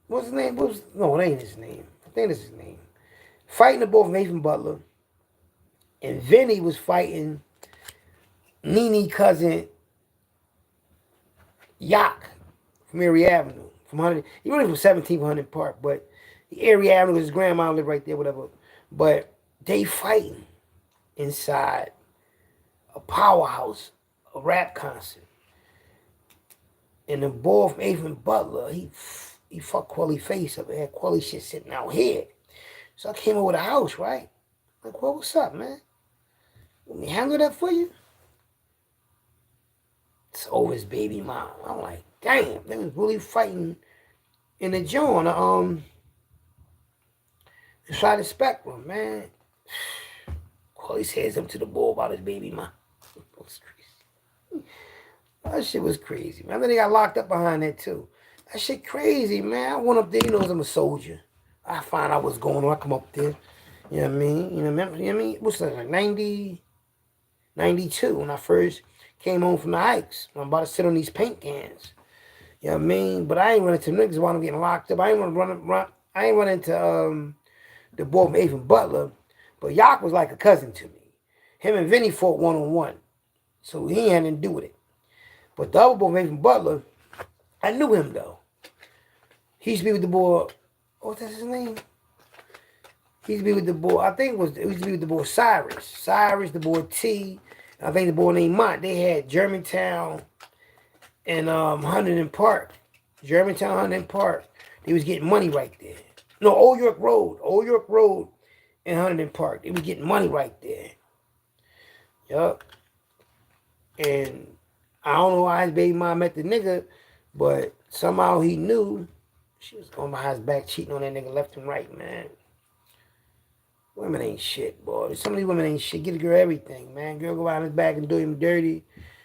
What's his name? No, it ain't his name. I think it's his name. Fighting the boy from Nathan Butler. And Vinny was fighting Nene cousin Yak from Erie Avenue. He really from 1700 Park, but Erie Avenue, his grandma lived right there, whatever. But they fighting inside a powerhouse, a rap concert. And the boy from Nathan Butler, he fucked Quelly's face up. He had Quelly shit sitting out here. So I came over the house, right? Like, well, what's up, man? Let me handle that for you? It's over his baby mom. I'm like, damn, they was really fighting in the joint inside the spectrum, man. Quelly says up to the bull about his baby mom. That shit was crazy, man. Then they got locked up behind that too. That shit crazy, man. I went up there, I'm a soldier. I find out what's going on. I come up there. You know what I mean? You know what I mean? What's that, like 90, 92 when I first came home from the hikes. I'm about to sit on these paint cans. You know what I mean? But I ain't run into niggas while I'm getting locked up. I ain't run into the boy from Nathan Butler. But Yak was like a cousin to me. Him and Vinny fought one-on-one. So he had nothing to do with it. But the other boy from Nathan Butler, I knew him though. He used to be with the boy, what's his name? He used to be with the boy, I think it used to be with the boy Cyrus. Cyrus, the boy T, I think the boy named Mont. They had Germantown and Huntington Park. Germantown, Huntington Park. They was getting money right there. No, Old York Road and Huntington Park. They was getting money right there. Yup. And I don't know why his baby mom met the nigga, but somehow he knew she was going behind his back cheating on that nigga left and right, man. Women ain't shit, boy. Some of these women ain't shit. Get a girl everything, man. Girl go behind his back and do him dirty.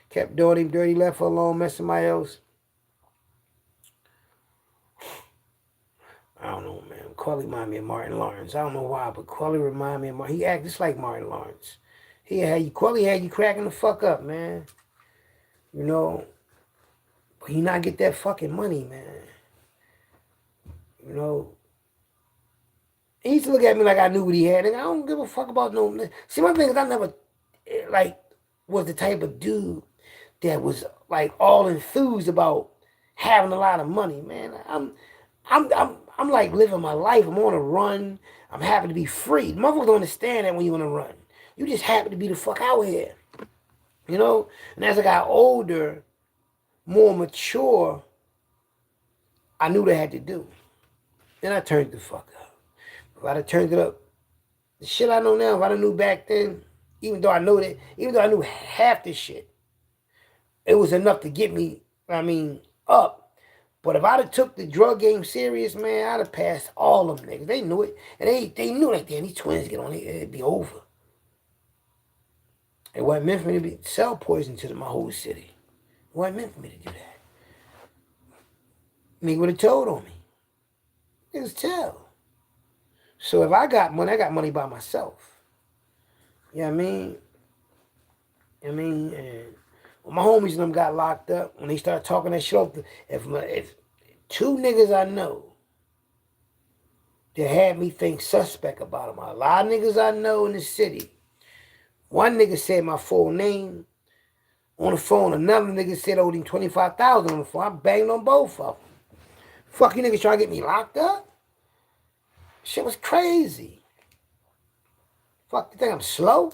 Kept doing him dirty, left her alone, met somebody else. I don't know, man. Quelly remind me of Martin Lawrence. I don't know why, but Quelly remind me of Martin. He act just like Martin Lawrence. Quelly had you cracking the fuck up, man. You know, but he not get that fucking money, man. You know, he used to look at me like I knew what he had. And I don't give a fuck about no. See, my thing is I never, was the type of dude that was, all enthused about having a lot of money, man. I'm like living my life. I'm on a run. I'm happy to be free. Motherfuckers don't understand that when you on a run. You just happy to be the fuck out here. You know? And as I got older, more mature, I knew what I had to do. Then I turned the fuck up. If I'd have turned it up, the shit I know now, if I'd have knew back then, even though I knew half this shit, it was enough to get me, up. But if I'd have took the drug game serious, man, I'd have passed all of them niggas. They knew it. And they knew like, damn, these twins get on it, it'd be over. It wasn't meant for me to sell poison to my whole city. It wasn't meant for me to do that. Nigga would have told on me. Niggas tell. So if I got money by myself. You know what I mean? And when my homies and them got locked up, when they started talking that shit up, if two niggas I know that had me think suspect about them, a lot of niggas I know in the city. One nigga said my full name on the phone. Another nigga said owed him $25,000 on the phone. I banged on both of them. Fuck you niggas trying to get me locked up? Shit was crazy. Fuck, you think I'm slow?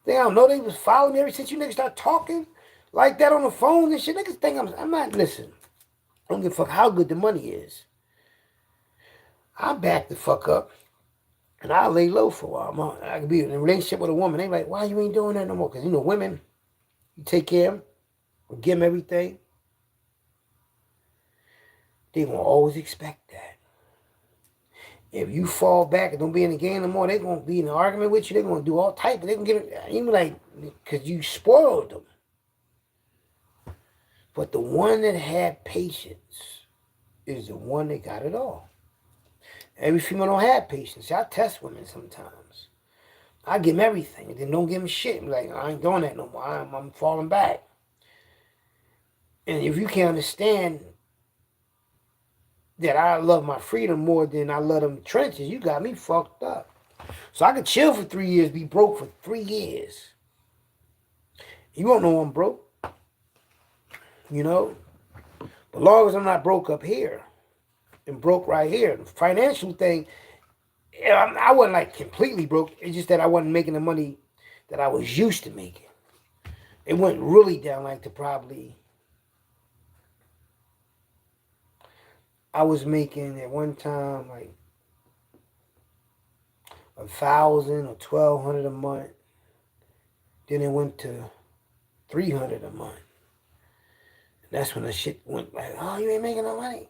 Think I don't know they was following me ever since you niggas start talking like that on the phone and shit? Niggas think I'm not, listen. I don't give a fuck how good the money is. I back the fuck up. And I'll lay low for a while. I could be in a relationship with a woman. They like, why you ain't doing that no more? Because, women, you take care of them, give them everything, they're going to always expect that. If you fall back and don't be in the game no more, they're going to be in an argument with you. They're going to do all type. They're going to get it, even like, because you spoiled them. But the one that had patience is the one that got it all. Every female don't have patience. I test women sometimes. I give them everything and then don't give them shit. I'm like, I ain't doing that no more. I'm falling back. And if you can't understand that I love my freedom more than I love them trenches, you got me fucked up. So I could chill for 3 years, be broke for 3 years. You won't know I'm broke. You know? But as long as I'm not broke up here and broke right here, the financial thing, I wasn't like completely broke. It's just that I wasn't making the money that I was used to making. It went really down like to probably, I was making at one time like 1,000 or 1,200 a month. Then it went to 300 a month. And that's when the shit went like, oh, you ain't making no money.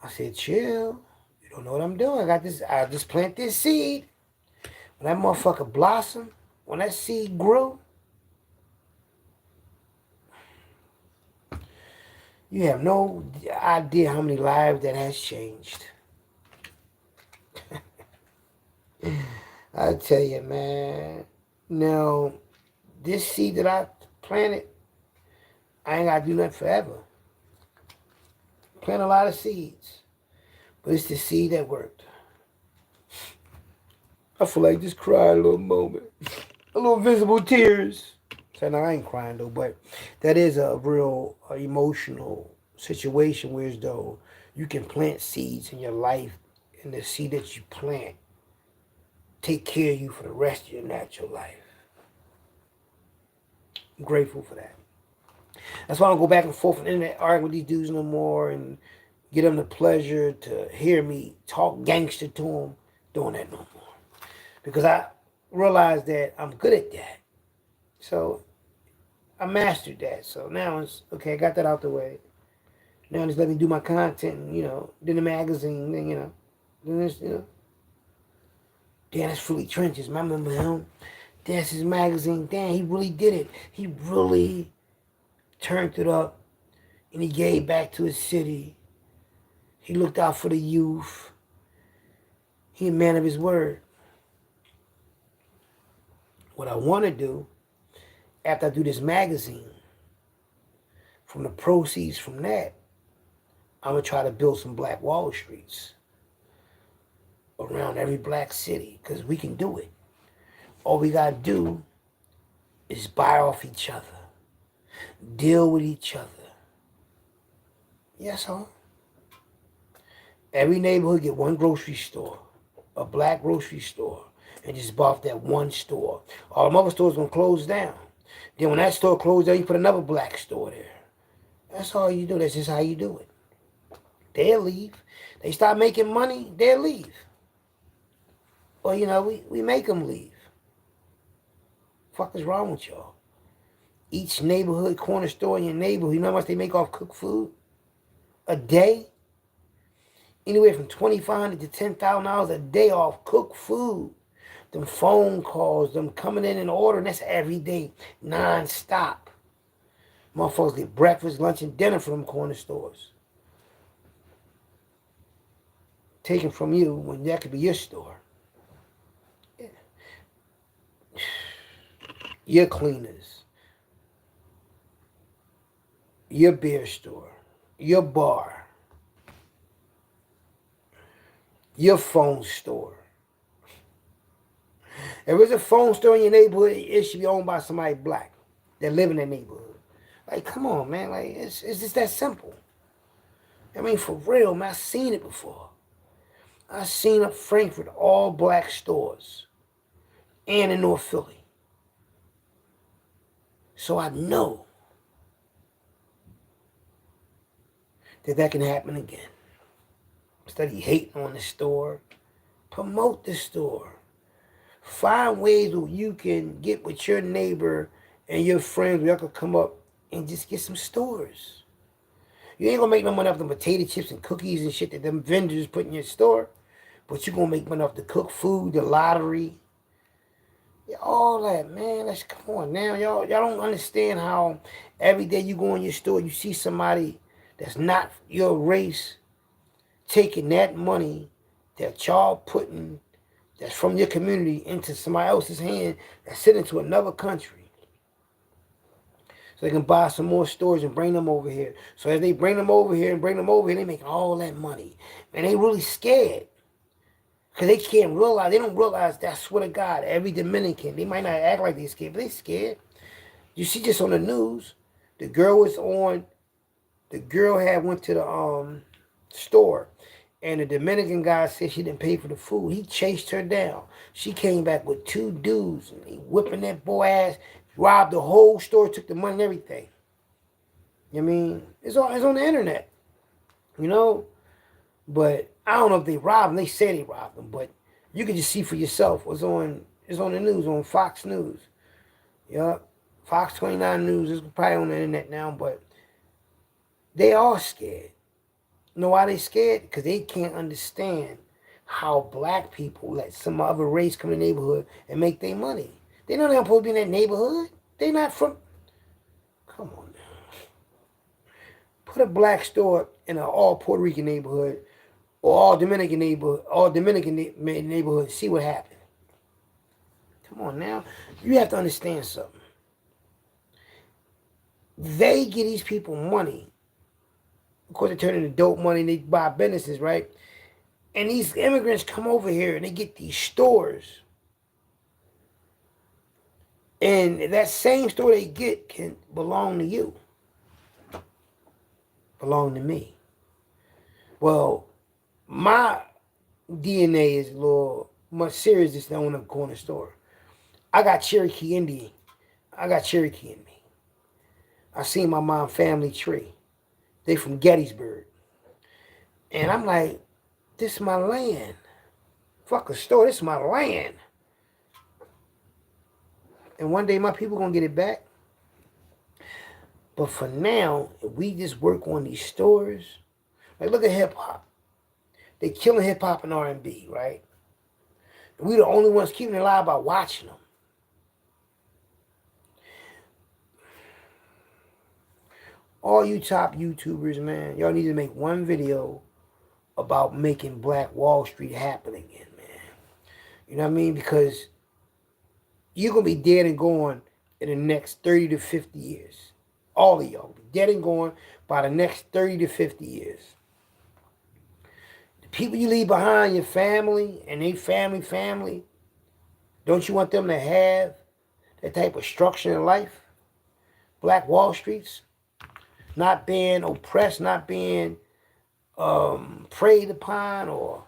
I said, chill. You don't know what I'm doing. I just plant this seed. When that motherfucker blossomed, when that seed grew, you have no idea how many lives that has changed. I tell you, man. Now, this seed that I planted, I ain't got to do nothing forever. Plant a lot of seeds. But it's the seed that worked. I feel like just crying a little moment. A little visible tears. So now I ain't crying though, but that is a real emotional situation where as though you can plant seeds in your life and the seed that you plant take care of you for the rest of your natural life. I'm grateful for that. That's why I don't go back and forth on the internet arguing with these dudes no more and get them the pleasure to hear me talk gangster to them. Doing that no more. Because I realized that I'm good at that. So I mastered that. So now it's okay, I got that out the way. Now just let me do my content and, then the magazine, then, then it's, Dan, it's Fully Trenches. I remember him. That's his magazine. Dan, he really did it. He really turned it up and he gave back to his city. He looked out for the youth. He a man of his word. What I want to do, after I do this magazine, from the proceeds from that, I'm going to try to build some Black Wall Streets around every black city, because we can do it. All we got to do is buy off each other, deal with each other. Yes, huh? Every neighborhood get one grocery store, a black grocery store, and just buy off that one store. All the other stores going to close down. Then when that store closed down, you put another black store there. That's all you do. That's just how you do it. They'll leave. They start making money, they'll leave. Well, we make them leave. Fuck is wrong with y'all? Each neighborhood corner store in your neighborhood, you know how much they make off cooked food? A day? Anywhere from $2,500 to $10,000 a day off cooked food. Them phone calls, them coming in and ordering, that's every day, non-stop. Motherfuckers get breakfast, lunch, and dinner from them corner stores. Taken from you when that could be your store. Yeah. Your cleaners. Your beer store. Your bar. Your phone store. If there's a phone store in your neighborhood, it should be owned by somebody black that live in that neighborhood. Like, come on, man. Like, it's just that simple. I mean, for real, man. I've seen it before. I've seen up Frankfurt all black stores and in North Philly. So I know that can happen again. Instead of hating on the store, promote the store. Find ways where you can get with your neighbor and your friends, y'all could come up and just get some stores. You ain't gonna make no money off the potato chips and cookies and shit that them vendors put in your store, but you gonna make money off the cooked food, the lottery, yeah, all that, man. Let's come on now, y'all don't understand how every day you go in your store, you see somebody that's not your race taking that money that y'all putting that's from your community into somebody else's hand that's sent into another country. So they can buy some more stores and bring them over here. So as they bring them over here and bring them over here, they make all that money. And they really scared. Because they can't realize, they don't realize that, I swear to God, every Dominican, they might not act like they're scared, but they scared. You see just on the news, the girl was on, the girl had went to the store, and the Dominican guy said she didn't pay for the food. He chased her down. She came back with two dudes, and they whipping that boy ass, robbed the whole store, took the money and everything. You know what I mean? It's on the internet, you know? But I don't know if they robbed him. They say they robbed him, but you can just see for yourself. It's on the news, on Fox News. Yeah, Fox 29 News is probably on the internet now, but they are scared. You know why they scared? Because they can't understand how black people let some other race come in the neighborhood and make their money. They know they're supposed to be in that neighborhood. They not from... Come on now. Put a black store in an all Puerto Rican neighborhood or all Dominican neighborhood, see what happened. Come on now. You have to understand something. They give these people money. Of course, they turn into dope money and they buy businesses, right? And these immigrants come over here and they get these stores. And that same store they get can belong to you. Belong to me. Well, my DNA is a little much serious than I want to go in the store. I got Cherokee Indian. I got Cherokee in me. I seen my mom family tree. They from Gettysburg. And I'm like, this is my land. Fuck a store, this is my land. And one day my people gonna get it back. But for now, if we just work on these stores, like look at hip hop. They killing hip hop and R&B, right? And we the only ones keeping it alive by watching them. All you top YouTubers, man, y'all need to make one video about making Black Wall Street happen again, man. You know what I mean? Because you're going to be dead and gone in the next 30 to 50 years. All of y'all will be dead and gone by the next 30 to 50 years. The people you leave behind, your family, and they family, don't you want them to have that type of structure in life? Black Wall Streets, not being oppressed, not being preyed upon or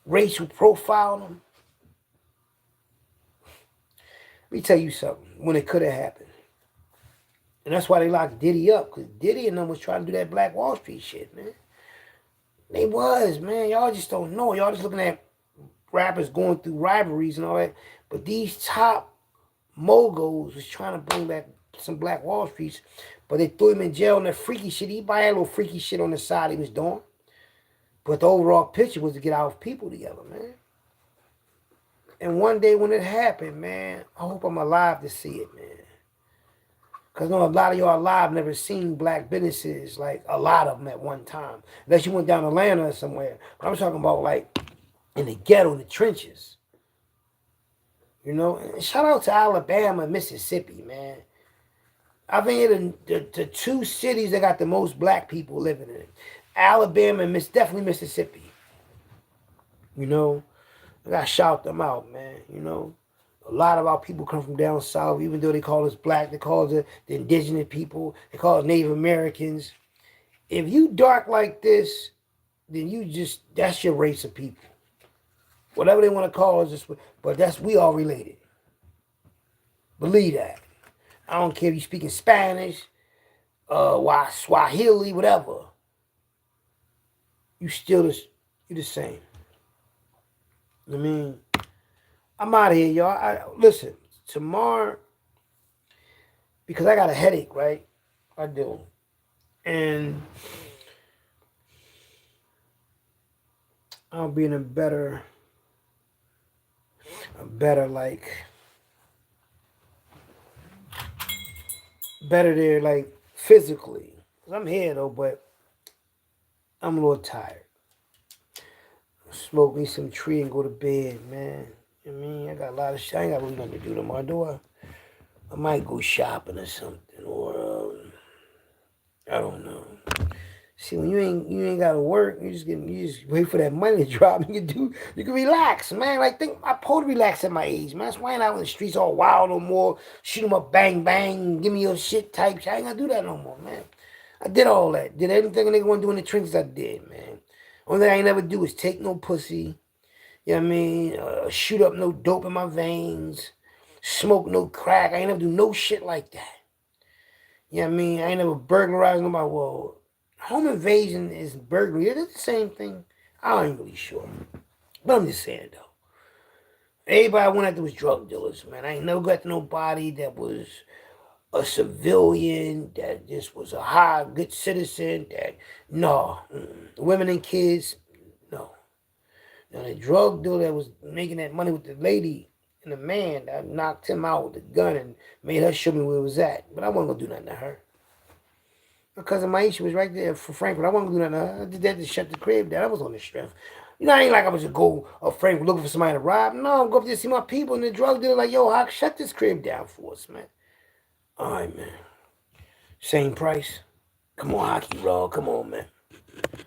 racial profiling. Let me tell you something, when it could have happened. And that's why they locked Diddy up, because Diddy and them was trying to do that Black Wall Street shit, man. They was, man. Y'all just don't know. Y'all just looking at rappers going through rivalries and all that. But these top moguls was trying to bring back some Black Wall Streets, but they threw him in jail on that freaky shit. He probably had a little freaky shit on the side he was doing. But the overall picture was to get our people together, man. And one day when it happened, man, I hope I'm alive to see it, man. Because I know a lot of y'all alive never seen black businesses, like a lot of them at one time. Unless you went down to Atlanta or somewhere. But I'm talking about like in the ghetto, in the trenches. You know? And shout out to Alabama and Mississippi, man. I think the two cities that got the most black people living in it. Alabama and definitely Mississippi. You know? I gotta shout them out, man. You know? A lot of our people come from down south, even though they call us black, they call us the indigenous people, they call us Native Americans. If you dark like this, then that's your race of people. Whatever they want to call us, but we all related. Believe that. I don't care if you speaking Spanish, Swahili, whatever. You're the same. I mean, I'm out of here, y'all. Listen, tomorrow, because I got a headache, right? I do. And I'll be in a better like, better there, like, physically. 'Cause I'm here, though, but I'm a little tired. Smoke me some tree and go to bed, man. I mean, I got a lot of shit. I ain't got really nothing to do tomorrow, do I? I might go shopping or something, or I don't know. See, when you ain't gotta work, you just wait for that money to drop, and you can relax, man. Like, think I supposed to relax at my age, man. That's why I ain't out in the streets all wild no more. Shoot 'em up, bang bang, give me your shit type shit. I ain't gotta do that no more, man. I did all that. Did everything a nigga want to do in the trenches. I did, man. Only thing I ain't never do is take no pussy. You know what I mean? Shoot up no dope in my veins. Smoke no crack. I ain't never do no shit like that. You know what I mean? I ain't never burglarized nobody. Well, home invasion is burglary. Is it the same thing? I ain't really sure. But I'm just saying, though. Everybody I went after was drug dealers, man. I ain't never got to nobody that was a civilian, that just was a high, good citizen, that, no. Women and kids, no. Now, the drug dealer that was making that money with the lady and the man, that knocked him out with the gun and made her show me where it was at. But I wasn't going to do nothing to her. My cousin Maisha was right there for Frankfurt. I wasn't going to do nothing to her. I did that to shut the crib down. I was on the strength. You know, I ain't like I was just go Frankfurt looking for somebody to rob. No, I'm going up there to see my people. And the drug dealer like, yo, Hawk, shut this crib down for us, man. All right, man. Same price. Come on, Hockey Raw. Come on, man.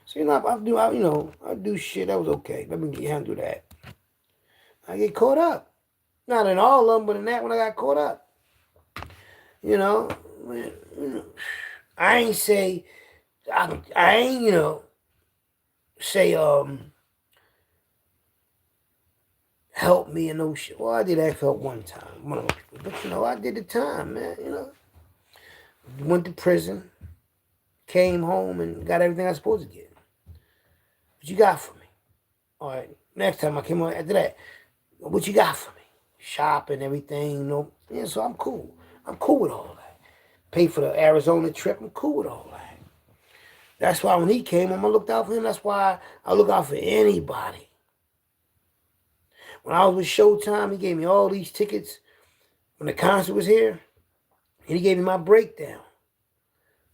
So, you know, I do shit. That was okay. Let me handle that. I get caught up. Not in all of them, but in that one I got caught up. You know, I ain't say, I ain't, say, help me and no shit. Well, I did ask for help one time. But, I did the time, man, Went to prison, came home, and got everything I was supposed to get. What you got for me? All right, next time I came on after that, what you got for me? Shopping, everything, Yeah, so I'm cool. I'm cool with all that. Pay for the Arizona trip. I'm cool with all that. That's why when he came home, I looked out for him. That's why I look out for anybody. When I was with Showtime, he gave me all these tickets when the concert was here, and he gave me my breakdown.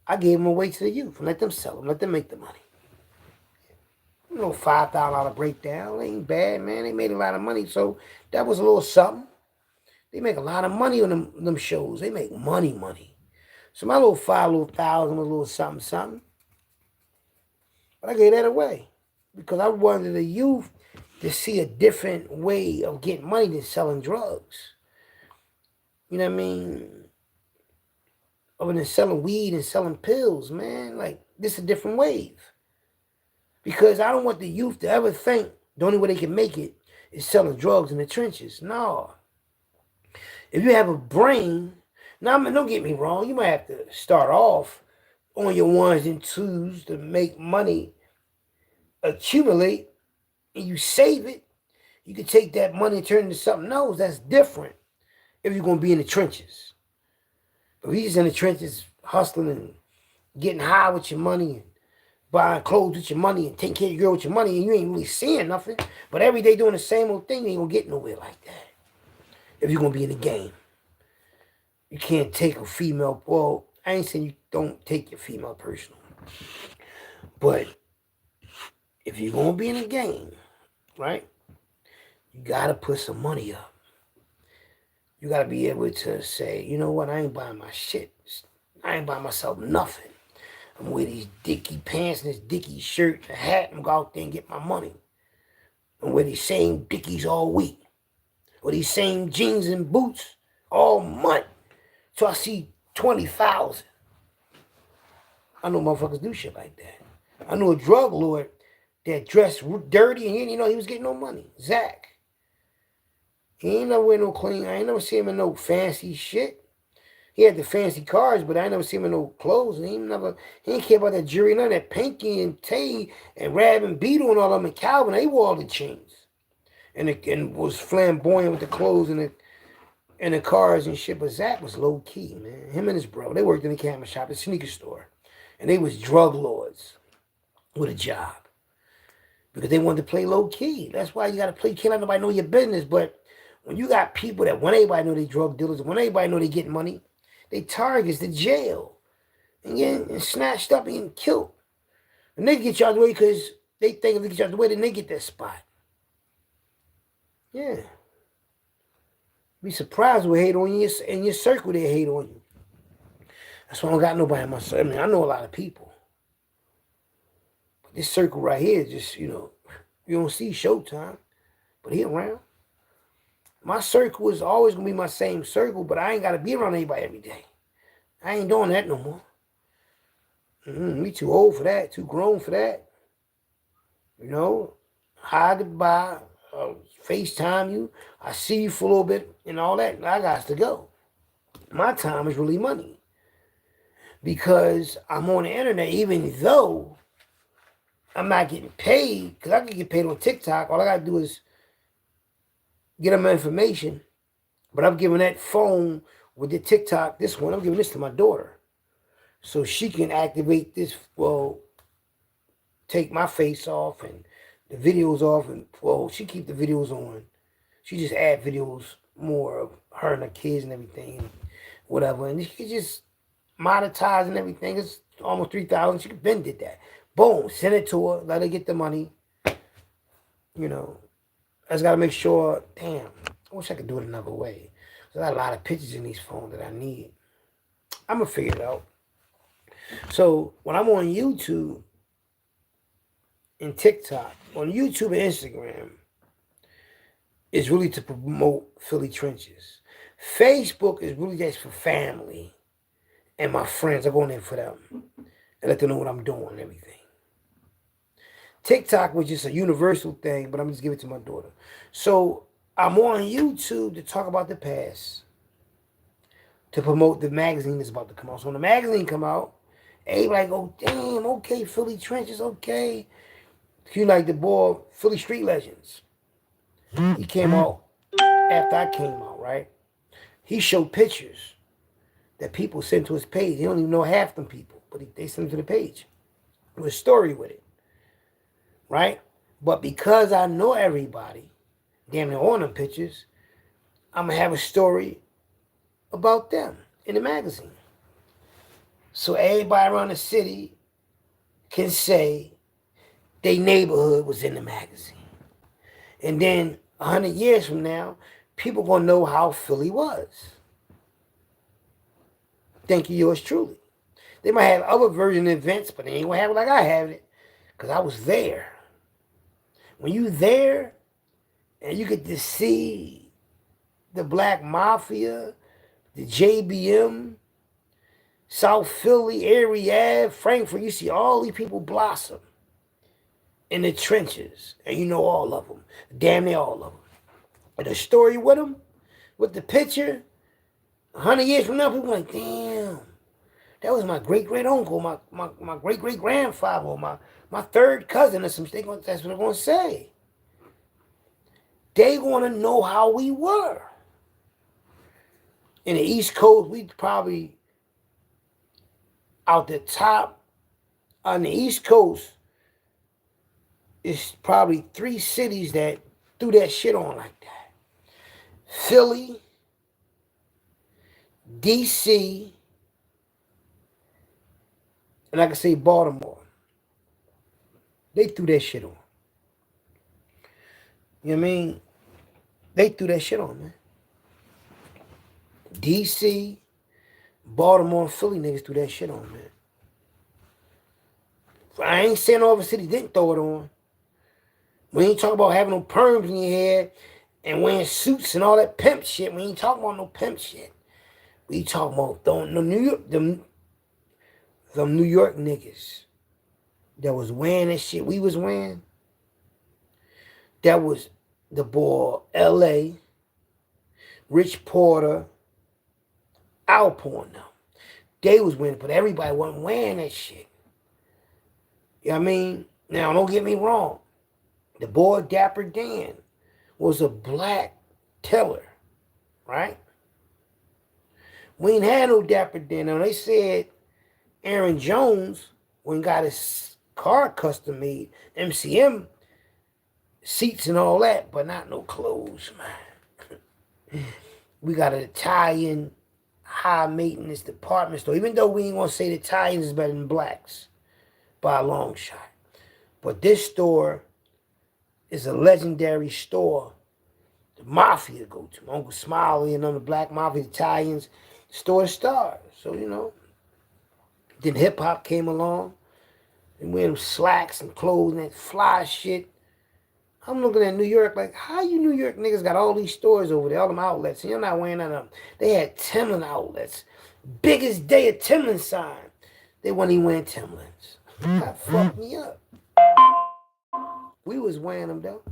I gave them away to the youth and let them sell them, let them make the money. $5,000 breakdown. It ain't bad, man. They made a lot of money, so that was a little something. They make a lot of money on them shows. They make money. So my little $5,000 was a little something. But I gave that away because I wanted the youth to see a different way of getting money than selling drugs. You know what I mean? Other than selling weed and selling pills, man. Like, this is a different wave. Because I don't want the youth to ever think the only way they can make it is selling drugs in the trenches. No. If you have a brain, now, don't get me wrong, you might have to start off on your ones and twos to make money accumulate, and you save it. You can take that money and turn it into something else. That's different if you're going to be in the trenches. But if you're just in the trenches hustling and getting high with your money and buying clothes with your money and taking care of your girl with your money, and you ain't really seeing nothing, but every day doing the same old thing, you ain't going to get nowhere like that. If you're going to be in the game. You can't take a female. Well, I ain't saying you don't take your female personal. But if you're going to be in a game, right, you got to put some money up. You got to be able to say, you know what, I ain't buying my shit. I ain't buying myself nothing. I'm wear these dicky pants and this dicky shirt and hat and go out there and get my money. I'm wear these same dickies all week. Or these same jeans and boots all month. So I see 20,000. I know motherfuckers do shit like that. I know a drug lord that dressed dirty and he didn't know he was getting no money. Zach. He ain't never wear no clean. I ain't never see him in no fancy shit. He had the fancy cars, but I ain't never see him in no clothes. And he ain't care about that jewelry, none of that Pinky and Tay and Rab and Beetle and all of them and Calvin. They wore all the chains. And was flamboyant with the clothes and and the cars and shit. But Zach was low key, man. Him and his bro, they worked in the camera shop, a sneaker store, and they was drug lords with a job because they wanted to play low key. That's why you got to play. You can't let nobody know your business. But when you got people that want everybody know they drug dealers, when everybody know they getting money, they targets the jail and getting snatched up and getting killed. And they get you out the way because they think if they get you out the way, then they get that spot. Yeah. Be surprised when they hate on you in your circle. They hate on you. That's why I don't got nobody in my circle. I mean, I know a lot of people. But this circle right here, just, you don't see Showtime, but he around. My circle is always going to be my same circle, but I ain't got to be around anybody every day. I ain't doing that no more. Me too old for that, too grown for that. Hide to buy, FaceTime you, I see you for a little bit and all that. I got to go. My time is really money. Because I'm on the internet, even though I'm not getting paid, because I can get paid on TikTok. All I got to do is get them my information. But I'm giving that phone with the TikTok, this one, I'm giving this to my daughter. So she can activate this, take my face off and the videos off. And, she keep the videos on. She just add videos more of her and her kids and everything, and whatever. And she just monetize and everything. It's almost 3,000. She Ben did that. Boom, send it to her. Let her get the money. I just got to make sure, damn, I wish I could do it another way. I got a lot of pictures in these phones that I need. I'm going to figure it out. So when I'm on YouTube and TikTok, on YouTube and Instagram, it's really to promote Philly Trenches. Facebook is really just for family and my friends. I go in there for them and let them know what I'm doing and everything. TikTok was just a universal thing, but I'm just giving it to my daughter. So I'm on YouTube to talk about the past, to promote the magazine that's about to come out. So when the magazine come out, everybody go, damn, okay, Philly Trenches, okay. You like the boy, Philly Street Legends. He came out after I came out, right? He showed pictures that people sent to his page. He don't even know half them people, but they sent them to the page. There was a story with it, right? But because I know everybody, damn near on them pictures, I'm going to have a story about them in the magazine. So everybody around the city can say their neighborhood was in the magazine. And then 100 years from now, people going to know how Philly was. Thank you, yours truly. They might have other version events, but they ain't going to have it like I have it, because I was there. When you there and you get to see the Black Mafia, the JBM, South Philly, area, Frankfurt, you see all these people blossom in the trenches, and you know all of them, damn near all of them. And the story with them, with the picture, 100 years from now, people are like, damn, that was my great-great-uncle, my great-great-grandfather, or my third cousin or some shit. That's what they're going to say. They want to know how we were. In the East Coast, we probably out the top on the East Coast, it's probably 3 cities that threw that shit on like that. Philly, DC, and I can say Baltimore. They threw that shit on. You know what I mean? They threw that shit on, man. DC, Baltimore, and Philly niggas threw that shit on, man. I ain't saying all the cities didn't throw it on. We ain't talking about having no perms in your head and wearing suits and all that pimp shit. We ain't talking about no pimp shit. We talking about them New York niggas that was wearing that shit we was wearing. That was the boy L.A., Rich Porter, Alporn now. They was wearing, but everybody wasn't wearing that shit. You know what I mean? Now, don't get me wrong. The boy Dapper Dan was a black teller, right? We ain't had no Dapper Dan. Now, they said Aaron Jones, when got his car custom made, MCM seats and all that, but not no clothes, man. We got an Italian high maintenance department store, even though we ain't gonna say the Italians is better than blacks by a long shot. But this store is a legendary store. The mafia go to. Uncle Smiley and them, the black mafia, Italians, store stars. So, you know. Then hip hop came along and wearing slacks and clothes and that fly shit. I'm looking at New York like, how you New York niggas got all these stores over there, all them outlets, and you're not wearing none of them. They had Timberland outlets. Biggest day of Timberland sign. They weren't even wearing Timberlands. That fucked me up. We was wearing them though.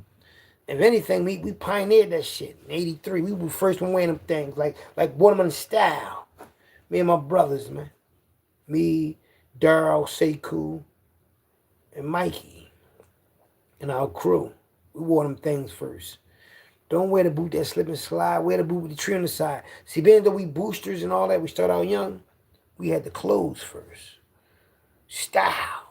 If anything, we pioneered that shit in '83. We were the first one wearing them things, like Watermelon style. Me and my brothers, man. Me, Daryl, Sekou, and Mikey, and our crew. We wore them things first. Don't wear the boot that slip and slide. Wear the boot with the tree on the side. See, being that we boosters and all that, we start out young, we had the clothes first. Style.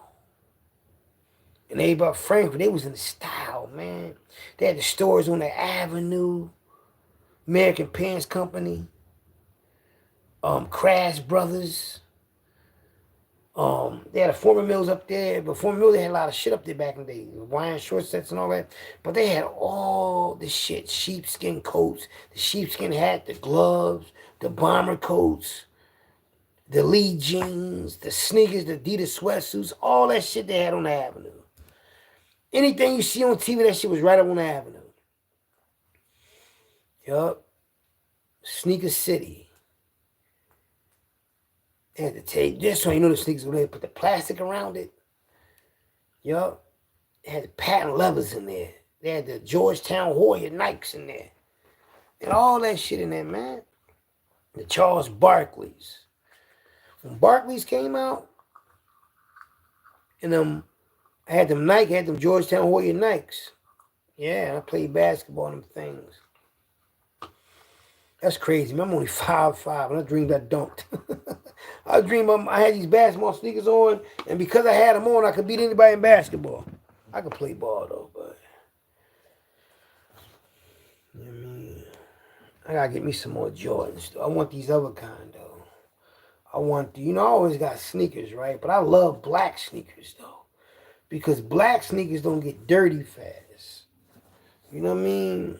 And they about Frankfurt, they was in the style, man. They had the stores on the Avenue, American Pants Company, Crash Brothers. They had a Former Mills up there, but Former Mills, they had a lot of shit up there back in the day. Hawaiian short sets and all that. But they had all the shit. Sheepskin coats, the sheepskin hat, the gloves, the bomber coats, the Lee jeans, the sneakers, the Adidas sweatsuits, all that shit they had on the Avenue. Anything you see on TV, that shit was right up on the Avenue. Yup. Sneaker City. They had to take this so you know the sneakers when they put the plastic around it. Yup. They had the patent levers in there. They had the Georgetown Hoya Nikes in there. And all that shit in there, man. The Charles Barkleys. When Barkleys came out, and I had them Nike, I had them Georgetown Hoya Nikes. Yeah, I played basketball on them things. That's crazy, man. I'm only 5'5", and I dreamed I dunked. I dreamed I had these basketball sneakers on, and because I had them on, I could beat anybody in basketball. I could play ball, though, but... You know what I mean? I gotta get me some more Jordans, though. I want these other kind, though. I want I always got sneakers, right? But I love black sneakers, though. Because black sneakers don't get dirty fast. You know what I mean?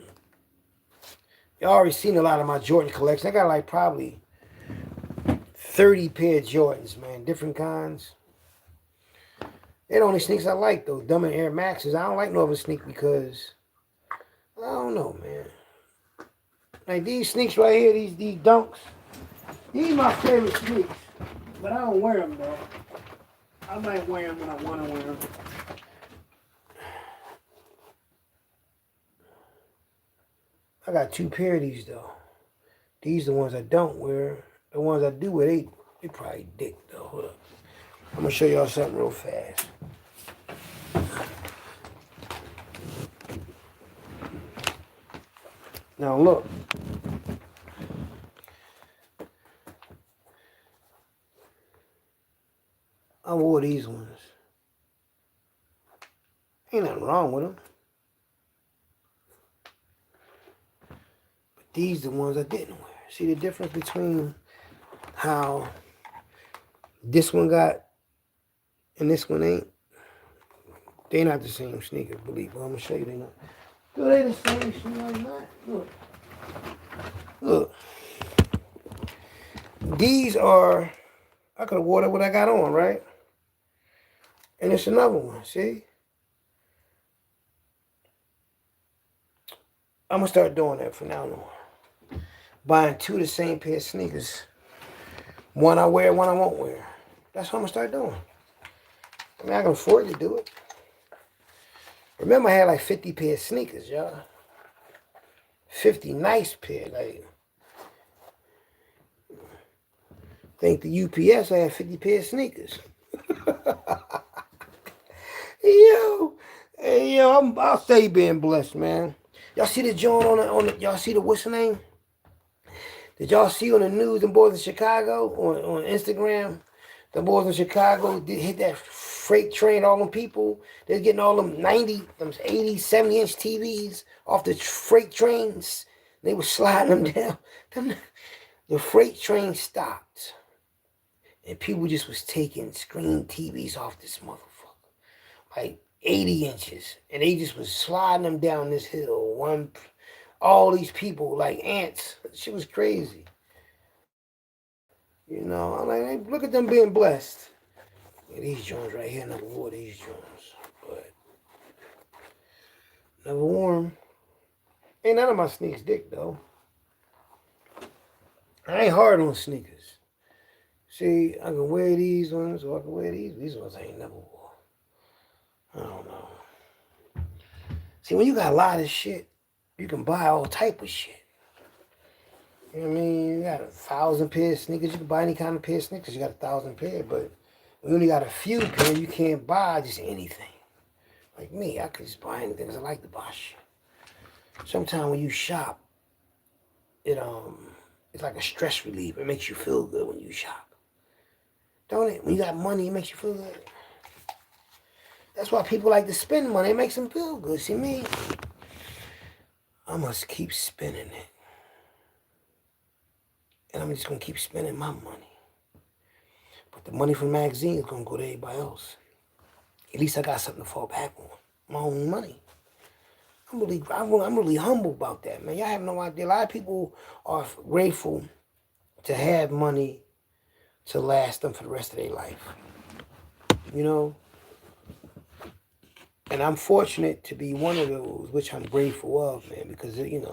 Y'all already seen a lot of my Jordan collection. I got like probably 30 pair of Jordans, man. Different kinds. They're the only sneakers I like, though. Dumb and Air Maxes. I don't like no other sneak because, I don't know, man. Like these sneaks right here, these Dunks. These are my favorite sneaks. But I don't wear them, though. I might wear them when I want to wear them. I got 2 pair of these, though. These are the ones I don't wear. The ones I do wear, they probably dick, though. Hold up. I'm going to show y'all something real fast. Now, look. I wore these ones. Ain't nothing wrong with them. But these are the ones I didn't wear. See the difference between how this one got and this one ain't? They not the same sneakers, believe me. I'm going to show you they not. Do they the same sneakers? Not? Look. Look. These are, I could have worn what I got on, right? And it's another one, see? I'm going to start doing that from now on. Buying 2 of the same pair of sneakers. One I wear, one I won't wear. That's what I'm going to start doing. I mean, I can afford to do it. Remember, I had like 50 pair of sneakers, y'all. 50 nice pair. Like, think the UPS, I had 50 pair of sneakers. Yo, I'll stay being blessed, man. Y'all see the joint on the y'all see the what's the name? Did y'all see on the news, the boys in Chicago, on Instagram? The boys in Chicago hit that freight train, all them people. They're getting all them 90, them 80, 70-inch TVs off the freight trains. They were sliding them down. The freight train stopped. And people just was taking screen TVs off this motherfucker. Like 80 inches. And they just was sliding them down this hill. All these people like ants. Shit was crazy. You know, I'm like, hey, look at them being blessed. Yeah, these joints right here, never wore these joints. But never wore them. Ain't none of my sneaks dick though. I ain't hard on sneakers. See, I can wear these ones or I can wear these. These ones I ain't never wore. I don't know. See, when you got a lot of shit, you can buy all type of shit. You know what I mean? You got 1,000 pair of sneakers. You can buy any kind of pair of sneakers. You got 1,000 pair, but when you only got a few pair, you can't buy just anything. Like me, I could just buy anything because I like to buy shit. Sometimes when you shop, it's like a stress reliever. It makes you feel good when you shop. Don't it? When you got money, it makes you feel good. That's why people like to spend money. It makes them feel good. See me? I must keep spending it. And I'm just going to keep spending my money. But the money from the magazine is going to go to everybody else. At least I got something to fall back on. My own money. I'm really humble about that, man. Y'all have no idea. A lot of people are grateful to have money to last them for the rest of their life. You know? And I'm fortunate to be one of those, which I'm grateful of, man, because, ain't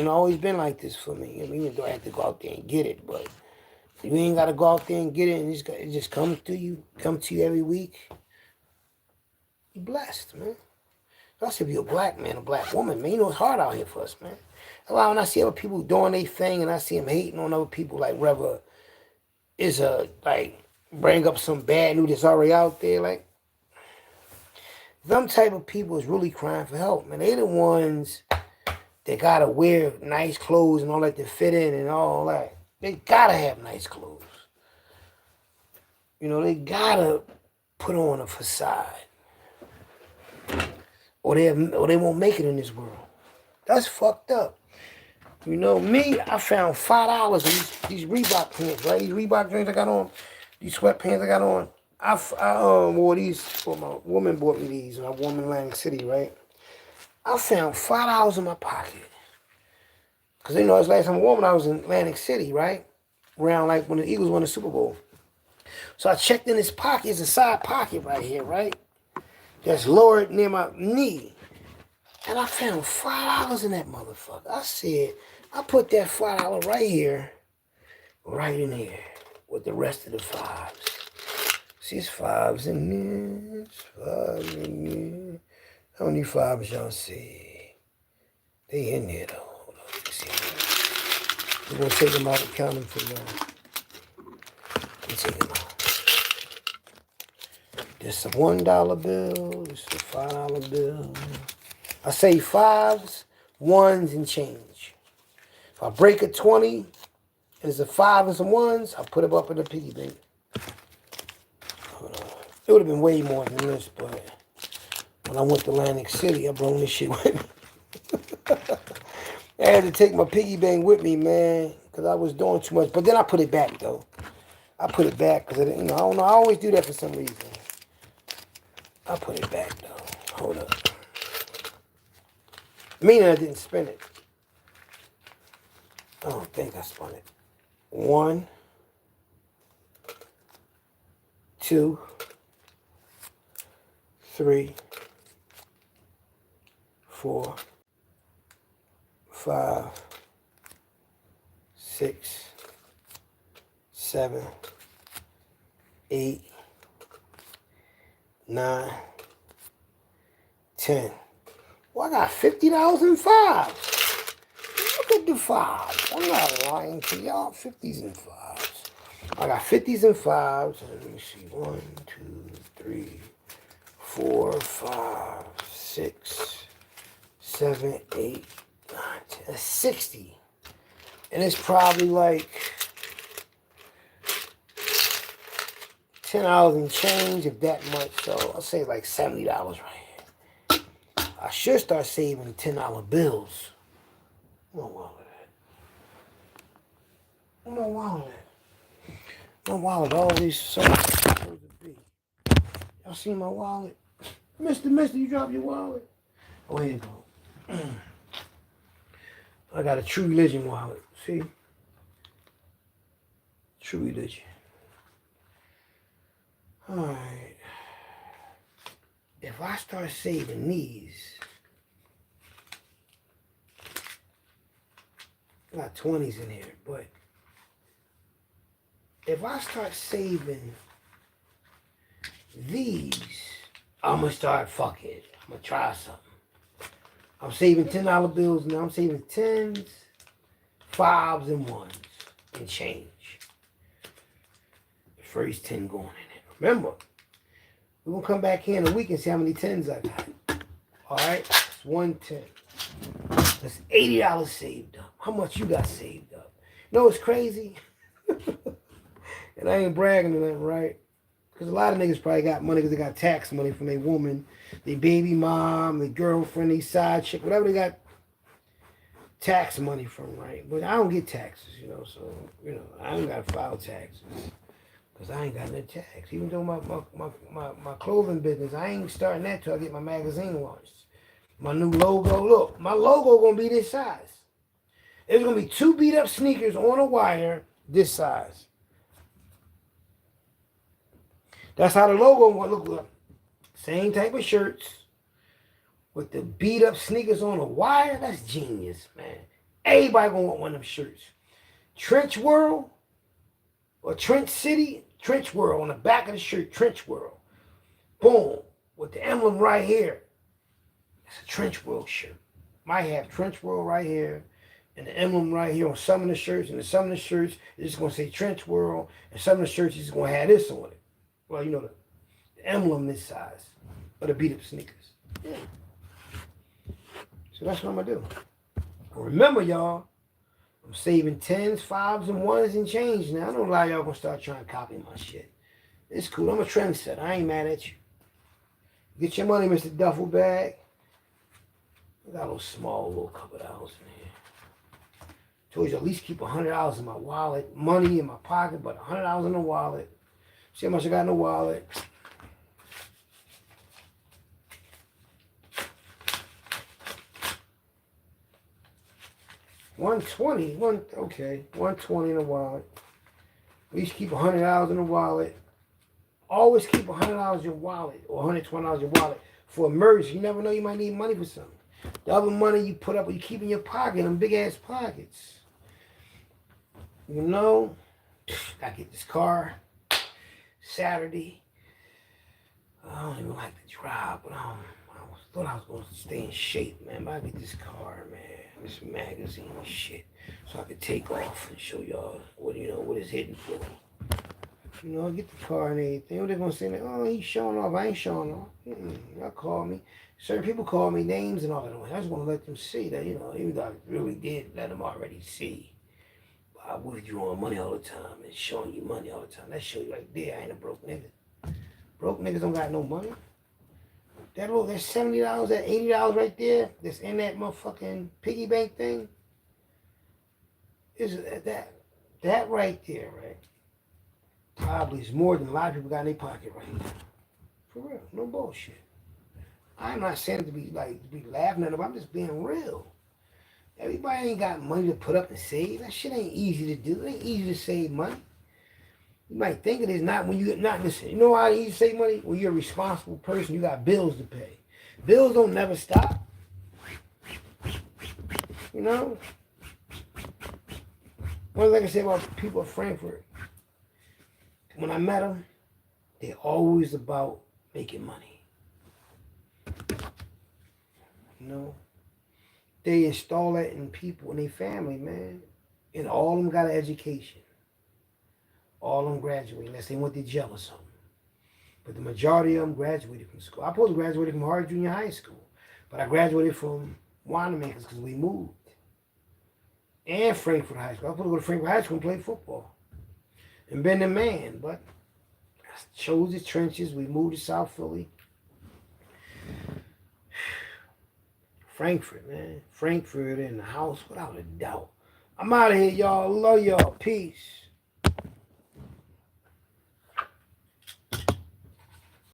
always been like this for me. I mean, even though I have to go out there and get it, but you ain't got to go out there and get it, and it just comes to you every week. You're blessed, man. Especially if you're a black man, a black woman, man. You know it's hard out here for us, man. A lot when I see other people doing their thing and I see them hating on other people, like whether it's bring up some bad news that's already out there, like them type of people is really crying for help, man. They the ones that gotta wear nice clothes and all that to fit in and all that. They gotta have nice clothes. They gotta put on a facade. Or they won't make it in this world. That's fucked up. Me, I found $5 in these Reebok pants, right? These Reebok jeans I got on, these sweatpants I got on. I wore these, for my woman bought me these when I wore them in Atlantic City, right? I found $5 in my pocket. Because it's last time I wore them when I was in Atlantic City, right? Around like when the Eagles won the Super Bowl. So I checked in this pocket, it's a side pocket right here, right? That's lowered near my knee. And I found $5 in that motherfucker. I said, I put that $5 right here, right in here, with the rest of the fives. See, it's fives in there, it's fives in there. How many fives y'all see? They in there though. Hold on, let's see. We're gonna take them out and count them for y'all. Let's take them out. This a $1 bill, this a $5 bill. I say fives, ones, and change. If I break a 20, and it's a 5 and some ones, I put them up in the piggy bank. It would have been way more than this, but when I went to Atlantic City, I brought this shit with me. I had to take my piggy bank with me, man, because I was doing too much. But then I put it back, though. I put it back because, I don't know. I always do that for some reason. I put it back, though. Hold up. Meaning I didn't spend it. I don't think I spent it. 1, 2, 3, 4, 5, 6, 7, 8, 9, 10. Well, I got $50 in fives. Look at the fives. I'm not lying to y'all. 50s and fives. I got 50s and fives. Let me see. 1, 2, 3, 4, 5, 6, 7, 8, 9, 10. That's 60. And it's probably like $10 and change, if that much. So I'll say like $70 right here. I should start saving $10 bills. Where my wallet at? Where my wallet at? My wallet always so supposed to be. Y'all see my wallet? Mister, you dropped your wallet. Oh, here you go. I got a True Religion wallet. See? True Religion. Alright. If I start saving these, I got 20s in here, but if I start saving these, I'm gonna start fucking. I'm gonna try something. I'm saving $10 bills now. I'm saving 10s, 5s, and 1s and change. The first 10 going in there. Remember, we're gonna come back here in a week and see how many 10s I got. Alright? It's 110. That's $80 saved up. How much you got saved up? You know what's crazy? And I ain't bragging to them, right? Because a lot of niggas probably got money because they got tax money from their woman, their baby mom, their girlfriend, their side chick, whatever they got tax money from, right? But I don't get taxes, you know, so, you know, I ain't got to file taxes because I ain't got no tax. Even though my clothing business, I ain't starting that till I get my magazine launched. My new logo, look, my logo going to be this size. There's going to be 2 beat up sneakers on a wire this size. That's how the logo going to look like. Same type of shirts with the beat up sneakers on a wire. That's genius, man. Everybody going to want one of them shirts. Trench World or Trench City, Trench World on the back of the shirt, Trench World. Boom, with the emblem right here. It's a Trench World shirt. Might have Trench World right here and the emblem right here on some of the shirts. And some of the shirts is just going to say Trench World. And some of the shirts is going to have this on it. Well, you know, the emblem this size. Or the beat up sneakers. Yeah. So that's what I'm going to do. Remember, y'all, I'm saving 10s, 5s, and 1s and change now. I don't know why y'all going to start trying to copy my shit. It's cool. I'm a trendsetter. I ain't mad at you. Get your money, Mr. Duffel Bag. I got a little couple of dollars in here. Told you at least keep $100 in my wallet. Money in my pocket, but $100 in the wallet. See how much I got in the wallet. Okay, 120 in the wallet. At least keep $100 in the wallet. Always keep $100 in your wallet or $120 in your wallet for emergency. You never know, you might need money for something. The other money you put up or you keep in your pocket, them big ass pockets. You know, I get this car Saturday. I don't even like to drive, but I thought I was going to stay in shape, man. But I get this car, man, this magazine and shit, so I could take off and show y'all what, you know, what it's hitting for. You know, I get the car and everything. What they gonna say? Oh, he's showing off. I ain't showing off. Y'all call me. Certain people call me names and all that. I just want to let them see that, you know, even though I really did let them already see. But I would you on money all the time and showing you money all the time. That show you right there. I ain't a broke nigga. Broke niggas don't got no money. That $70, that $80 right there, that's in that motherfucking piggy bank thing, is that right there, right? Probably is more than a lot of people got in their pocket right now. For real, no bullshit. I'm not saying it to be laughing at them. I'm just being real. Everybody ain't got money to put up and save. That shit ain't easy to do. It ain't easy to save money. You might think it is not when you not listen. You know how easy to save money? When you're a responsible person, you got bills to pay. Bills don't never stop. You know? One thing I say about people of Frankfurt, when I met them, they're always about making money. You know? They install that in people, in their family, man. And all of them got an education. All of them graduated, unless they went to jail or something. But the majority of them graduated from school. I supposed to graduate from Hard Junior High School. But I graduated from Winemakers because we moved. and Frankfurt High School. I was supposed to go to Frankfurt High School and play football and been the man, but I chose the trenches. We moved to South Philly. Frankfurt, man. Frankfurt in the house without a doubt. I'm out of here, y'all. Love y'all. Peace.